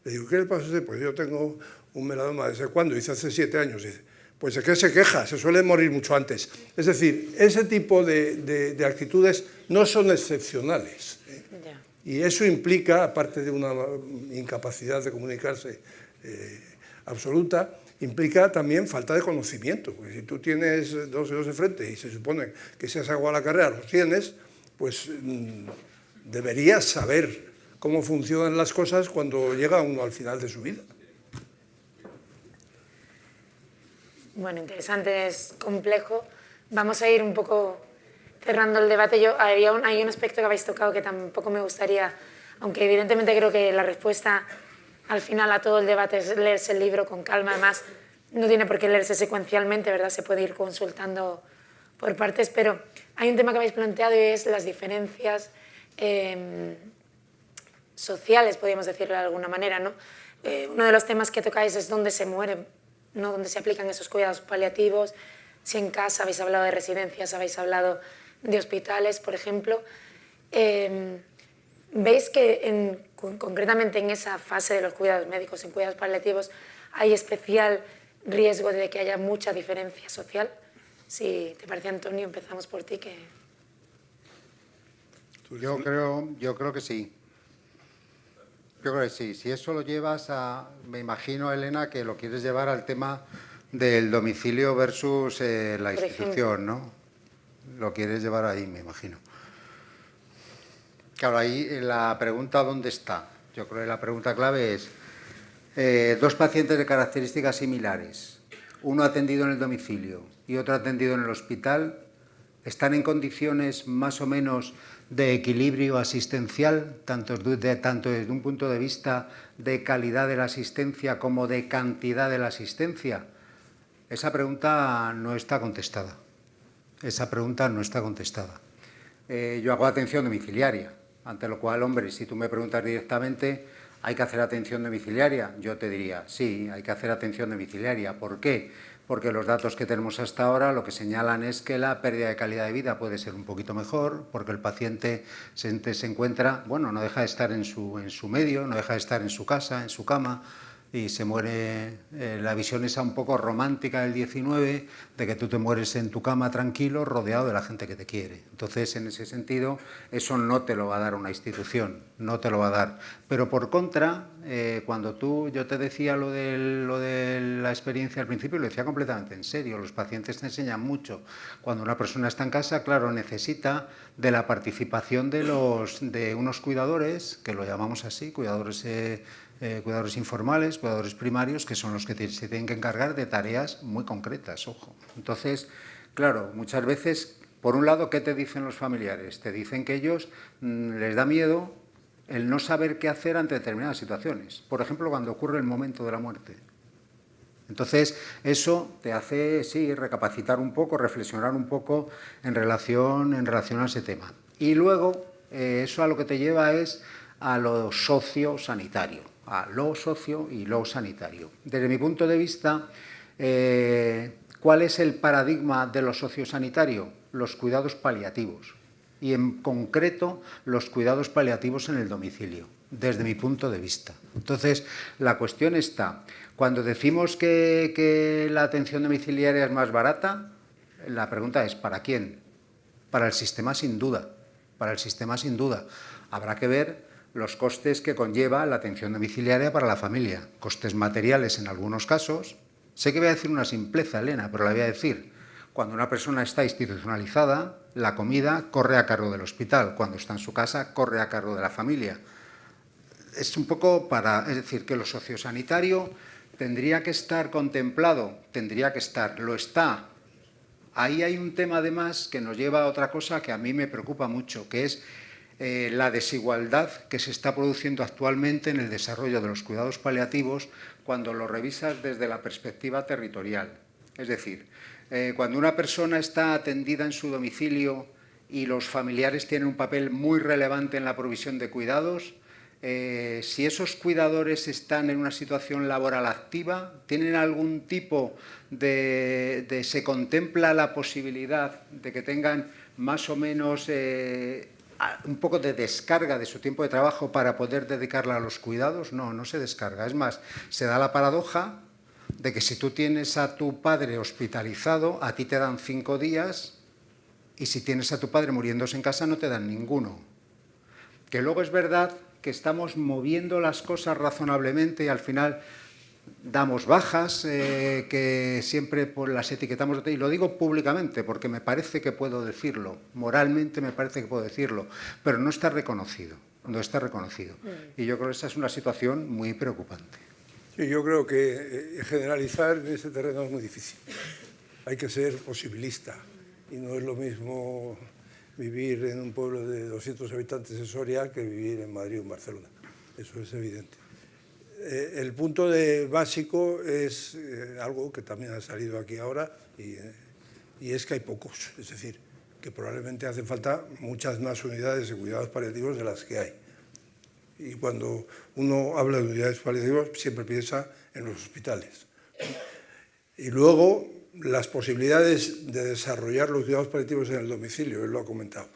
[SPEAKER 6] le dijo, ¿qué le pasa a usted? Pues yo tengo un melanoma. ¿Desde cuándo? Dice, hace 7 años. Dice, pues ¿de qué se queja? Se suele morir mucho antes. Es decir, ese tipo de actitudes no son excepcionales. Y eso implica, aparte de una incapacidad de comunicarse absoluta, implica también falta de conocimiento. Porque si tú tienes 2 dedos de frente y se supone que si has sacado a la carrera los tienes, pues deberías saber cómo funcionan las cosas cuando llega uno al final de su vida.
[SPEAKER 4] Bueno, interesante, es complejo. Vamos a ir un poco cerrando el debate. Hay un aspecto que habéis tocado que tampoco me gustaría, aunque evidentemente creo que la respuesta al final a todo el debate es leerse el libro con calma. Además, no tiene por qué leerse secuencialmente, ¿verdad? Se puede ir consultando por partes, pero hay un tema que habéis planteado y es las diferencias sociales, podríamos decirlo de alguna manera, ¿no? Uno de los temas que tocáis es dónde se muere, no dónde se aplican esos cuidados paliativos. Si en casa habéis hablado de residencias, habéis hablado de hospitales, por ejemplo. ¿Veis que concretamente en esa fase de los cuidados médicos, en cuidados paliativos, hay especial riesgo de que haya mucha diferencia social. Si te parece, Antonio, empezamos por ti.
[SPEAKER 5] Yo creo que sí. Yo creo que sí. Si eso lo llevas a... Me imagino, Elena, que lo quieres llevar al tema del domicilio versus la institución, ¿no? Lo quieres llevar ahí, me imagino. Claro, ahí la pregunta ¿dónde está? Yo creo que la pregunta clave es dos pacientes de características similares, uno atendido en el domicilio y otro atendido en el hospital, ¿están en condiciones más o menos de equilibrio asistencial, tanto desde un punto de vista de calidad de la asistencia como de cantidad de la asistencia? Esa pregunta no está contestada. Esa pregunta no está contestada. Yo hago atención domiciliaria, ante lo cual, hombre, si tú me preguntas directamente, ¿hay que hacer atención domiciliaria? Yo te diría, sí, hay que hacer atención domiciliaria. ¿Por qué? Porque los datos que tenemos hasta ahora lo que señalan es que la pérdida de calidad de vida puede ser un poquito mejor, porque el paciente se encuentra, bueno, no deja de estar en su medio, no deja de estar en su casa, en su cama, y se muere. La visión esa un poco romántica del 19, de que tú te mueres en tu cama tranquilo, rodeado de la gente que te quiere. Entonces, en ese sentido, eso no te lo va a dar una institución, no te lo va a dar. Pero por contra, cuando yo te decía lo de la experiencia al principio, lo decía completamente en serio, los pacientes te enseñan mucho. Cuando una persona está en casa, claro, necesita de la participación de unos cuidadores, que lo llamamos así, cuidadores informales, cuidadores primarios, que son los que se tienen que encargar de tareas muy concretas, ojo. Entonces, claro, muchas veces, por un lado, ¿qué te dicen los familiares? Te dicen que ellos les da miedo el no saber qué hacer ante determinadas situaciones. Por ejemplo, cuando ocurre el momento de la muerte. Entonces, eso te hace, sí, recapacitar un poco, reflexionar un poco en relación a ese tema. Y luego, eso a lo que te lleva es a lo sociosanitario. A lo socio y lo sanitario. Desde mi punto de vista, ¿cuál es el paradigma de lo sociosanitario? Los cuidados paliativos y en concreto los cuidados paliativos en el domicilio, desde mi punto de vista. Entonces, la cuestión está, cuando decimos que la atención domiciliaria es más barata, la pregunta es ¿para quién? Para el sistema sin duda, para el sistema sin duda. Habrá que ver los costes que conlleva la atención domiciliaria para la familia, costes materiales en algunos casos. Sé que voy a decir una simpleza, Elena, pero la voy a decir. Cuando una persona está institucionalizada, la comida corre a cargo del hospital. Cuando está en su casa, corre a cargo de la familia. Es un poco es decir, que lo sociosanitario tendría que estar contemplado, tendría que estar, lo está. Ahí hay un tema además que nos lleva a otra cosa que a mí me preocupa mucho, que es la desigualdad que se está produciendo actualmente en el desarrollo de los cuidados paliativos cuando lo revisas desde la perspectiva territorial. Es decir, cuando una persona está atendida en su domicilio y los familiares tienen un papel muy relevante en la provisión de cuidados, si esos cuidadores están en una situación laboral activa, ¿tienen algún tipo se contempla la posibilidad de que tengan más o menos un poco de descarga de su tiempo de trabajo para poder dedicarla a los cuidados? No, no se descarga. Es más, se da la paradoja de que si tú tienes a tu padre hospitalizado, a ti te dan 5 días y si tienes a tu padre muriéndose en casa no te dan ninguno. Que luego es verdad que estamos moviendo las cosas razonablemente y al final damos bajas, que siempre las etiquetamos, y lo digo públicamente porque me parece que puedo decirlo, moralmente me parece que puedo decirlo, pero no está reconocido, no está reconocido. Y yo creo que esta es una situación muy preocupante.
[SPEAKER 6] Sí, yo creo que generalizar en ese terreno es muy difícil. Hay que ser posibilista y no es lo mismo vivir en un pueblo de 200 habitantes en Soria que vivir en Madrid o en Barcelona. Eso es evidente. El punto básico es algo que también ha salido aquí ahora y es que hay pocos. Es decir, que probablemente hacen falta muchas más unidades de cuidados paliativos de las que hay. Y cuando uno habla de unidades paliativas siempre piensa en los hospitales. Y luego las posibilidades de desarrollar los cuidados paliativos en el domicilio, él lo ha comentado.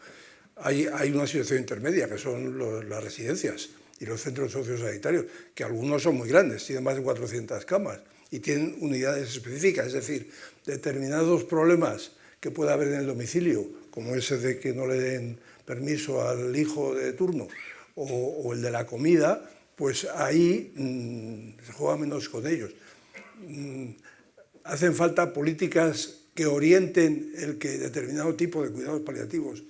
[SPEAKER 6] Hay una situación intermedia, que son las residencias, y los centros sociosanitarios, que algunos son muy grandes, tienen más de 400 camas y tienen unidades específicas, es decir, determinados problemas que pueda haber en el domicilio, como ese de que no le den permiso al hijo de turno o el de la comida, pues ahí se juega menos con ellos. Hacen falta políticas que orienten el que determinado tipo de cuidados paliativos,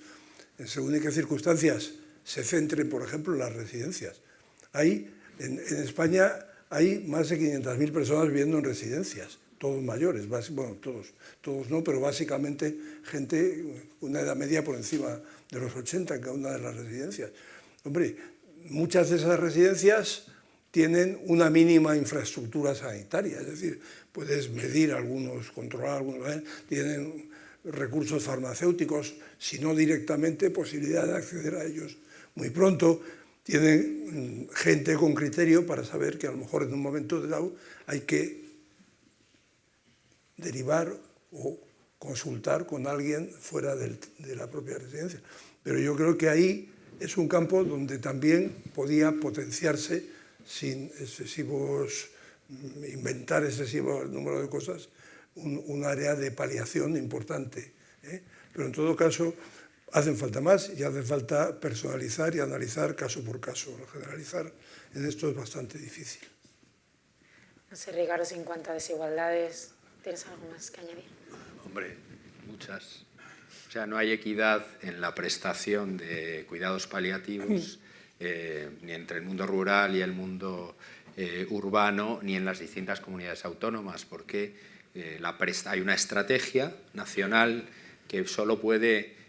[SPEAKER 6] según en qué circunstancias, se centren, por ejemplo, en las residencias. En España hay más de 500.000 personas viviendo en residencias, todos mayores, bueno, todos no, pero básicamente gente con una edad media por encima de los 80 en cada una de las residencias. Hombre, muchas de esas residencias tienen una mínima infraestructura sanitaria, es decir, puedes medir algunos, controlar algunos, tienen recursos farmacéuticos, si no directamente, posibilidad de acceder a ellos muy pronto, tienen gente con criterio para saber que a lo mejor en un momento dado hay que derivar o consultar con alguien fuera de la propia residencia. Pero yo creo que ahí es un campo donde también podía potenciarse, sin inventar excesivo número de cosas, un área de paliación importante. Pero en todo caso, hacen falta más y hace falta personalizar y analizar caso por caso. Generalizar en esto es bastante difícil.
[SPEAKER 4] No sé, Ricardo, en cuanto a desigualdades, ¿tienes algo más que añadir?
[SPEAKER 7] Hombre, muchas. O sea, no hay equidad en la prestación de cuidados paliativos ni entre el mundo rural y el mundo urbano, ni en las distintas comunidades autónomas, porque hay una estrategia nacional que solo puede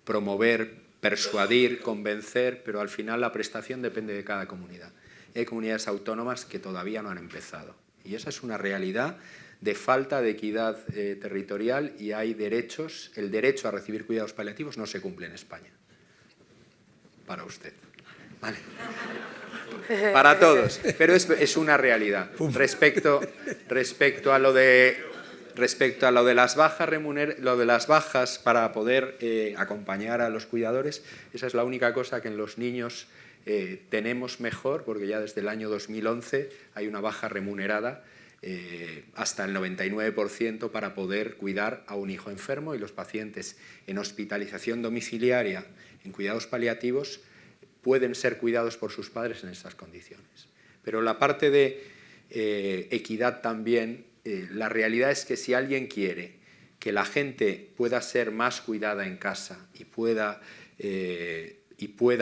[SPEAKER 7] promover, persuadir, convencer, pero al final la prestación depende de cada comunidad. Hay comunidades autónomas que todavía no han empezado, y esa es una realidad de falta de equidad territorial, y hay derechos, el derecho a recibir cuidados paliativos no se cumple en España. Para usted. ¿Vale? Para todos, pero es una realidad. Respecto a lo de las bajas para poder acompañar a los cuidadores, esa es la única cosa que en los niños tenemos mejor, porque ya desde el año 2011 hay una baja remunerada hasta el 99% para poder cuidar a un hijo enfermo, y los pacientes en hospitalización domiciliaria, en cuidados paliativos, pueden ser cuidados por sus padres en estas condiciones. Pero la parte de equidad también, la realidad es que si alguien quiere que la gente pueda ser más cuidada en casa y pueda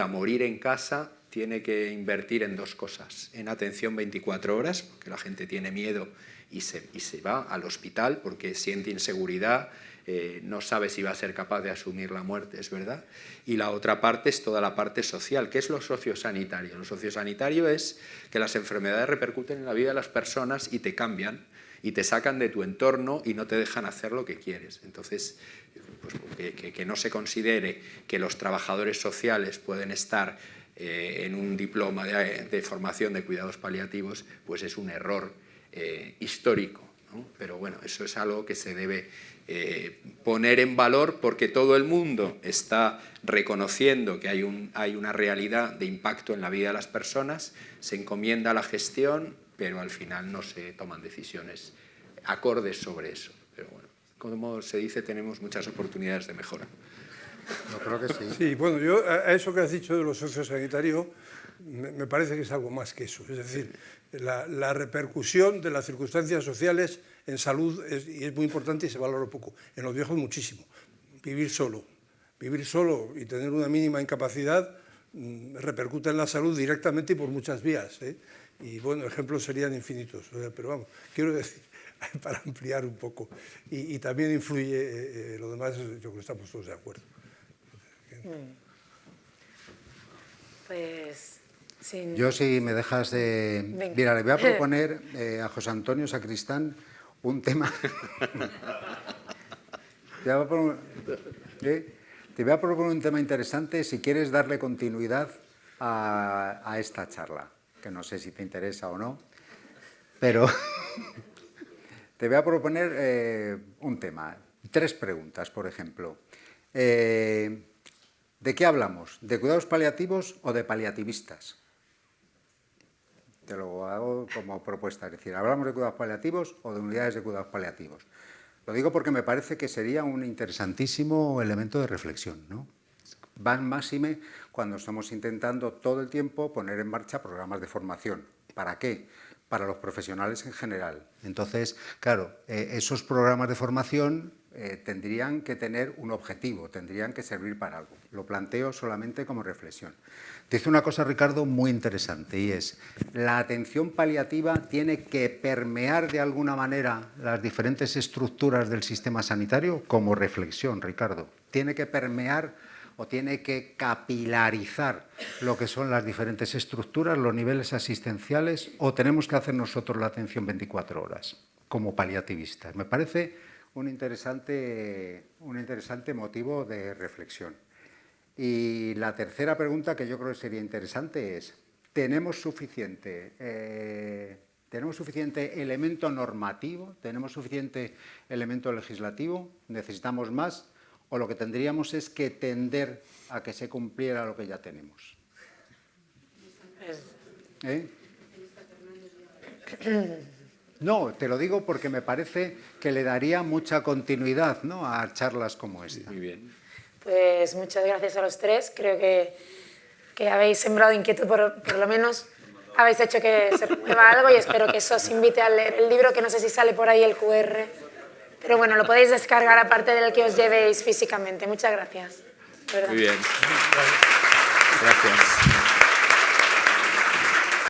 [SPEAKER 7] morir en casa, tiene que invertir en dos cosas: en atención 24 horas, porque la gente tiene miedo y se va al hospital porque siente inseguridad, no sabe si va a ser capaz de asumir la muerte, es verdad. Y la otra parte es toda la parte social, que es lo sociosanitario. Lo sociosanitario es que las enfermedades repercuten en la vida de las personas y te cambian, y te sacan de tu entorno y no te dejan hacer lo que quieres. Entonces, pues, que no se considere que los trabajadores sociales pueden estar en un diploma de formación de cuidados paliativos, pues es un error histórico, ¿no? Pero bueno, eso es algo que se debe poner en valor, porque todo el mundo está reconociendo que hay una realidad de impacto en la vida de las personas, se encomienda la gestión, pero al final no se toman decisiones acordes sobre eso. Pero bueno, como se dice, tenemos muchas oportunidades de mejora.
[SPEAKER 5] Yo creo que sí.
[SPEAKER 6] Sí, bueno, yo a eso que has dicho de lo sociosanitario me parece que es algo más que eso. Es decir, la repercusión de las circunstancias sociales en salud es muy importante y se valora poco. En los viejos muchísimo. Vivir solo y tener una mínima incapacidad repercute en la salud directamente y por muchas vías, ¿eh? Y bueno, ejemplos serían infinitos. Pero vamos, quiero decir, para ampliar un poco. Y también influye lo demás, yo creo que estamos todos de acuerdo.
[SPEAKER 4] Pues... sin...
[SPEAKER 5] Yo, si me dejas de...
[SPEAKER 4] Venga.
[SPEAKER 5] Mira, le voy a proponer a José Antonio Sacristán un tema... Te voy a proponer un tema interesante, si quieres darle continuidad a esta charla, que no sé si te interesa o no, pero te voy a proponer un tema, 3 preguntas, por ejemplo. ¿De qué hablamos? ¿De cuidados paliativos o de paliativistas? te lo hago como propuesta. Es decir, ¿hablamos de cuidados paliativos o de unidades de cuidados paliativos? Lo digo porque me parece que sería un interesantísimo elemento de reflexión, ¿no? Van máxime cuando estamos intentando todo el tiempo poner en marcha programas de formación. ¿Para qué? Para los profesionales en general. Entonces, claro, esos programas de formación tendrían que tener un objetivo, tendrían que servir para algo. Lo planteo solamente como reflexión. Dice una cosa, Ricardo, muy interesante, y es: la atención paliativa tiene que permear de alguna manera las diferentes estructuras del sistema sanitario, como reflexión, Ricardo. Tiene que permear o tiene que capilarizar lo que son las diferentes estructuras, los niveles asistenciales, o tenemos que hacer nosotros la atención 24 horas como paliativistas. Me parece un interesante motivo de reflexión. Y la tercera pregunta que yo creo que sería interesante es: ¿tenemos suficiente elemento normativo? ¿Tenemos suficiente elemento legislativo? ¿Necesitamos más? ¿O lo que tendríamos es que tender a que se cumpliera lo que ya tenemos? No, te lo digo porque me parece que le daría mucha continuidad, ¿no?, a charlas como esta.
[SPEAKER 7] Muy bien.
[SPEAKER 4] Pues muchas gracias a los tres. Creo que habéis sembrado inquietud, por lo menos habéis hecho que se mueva algo, y espero que eso os invite a leer el libro, que no sé si sale por ahí el QR, pero bueno, lo podéis descargar aparte del que os llevéis físicamente. Muchas gracias.
[SPEAKER 7] Muy bien. Gracias.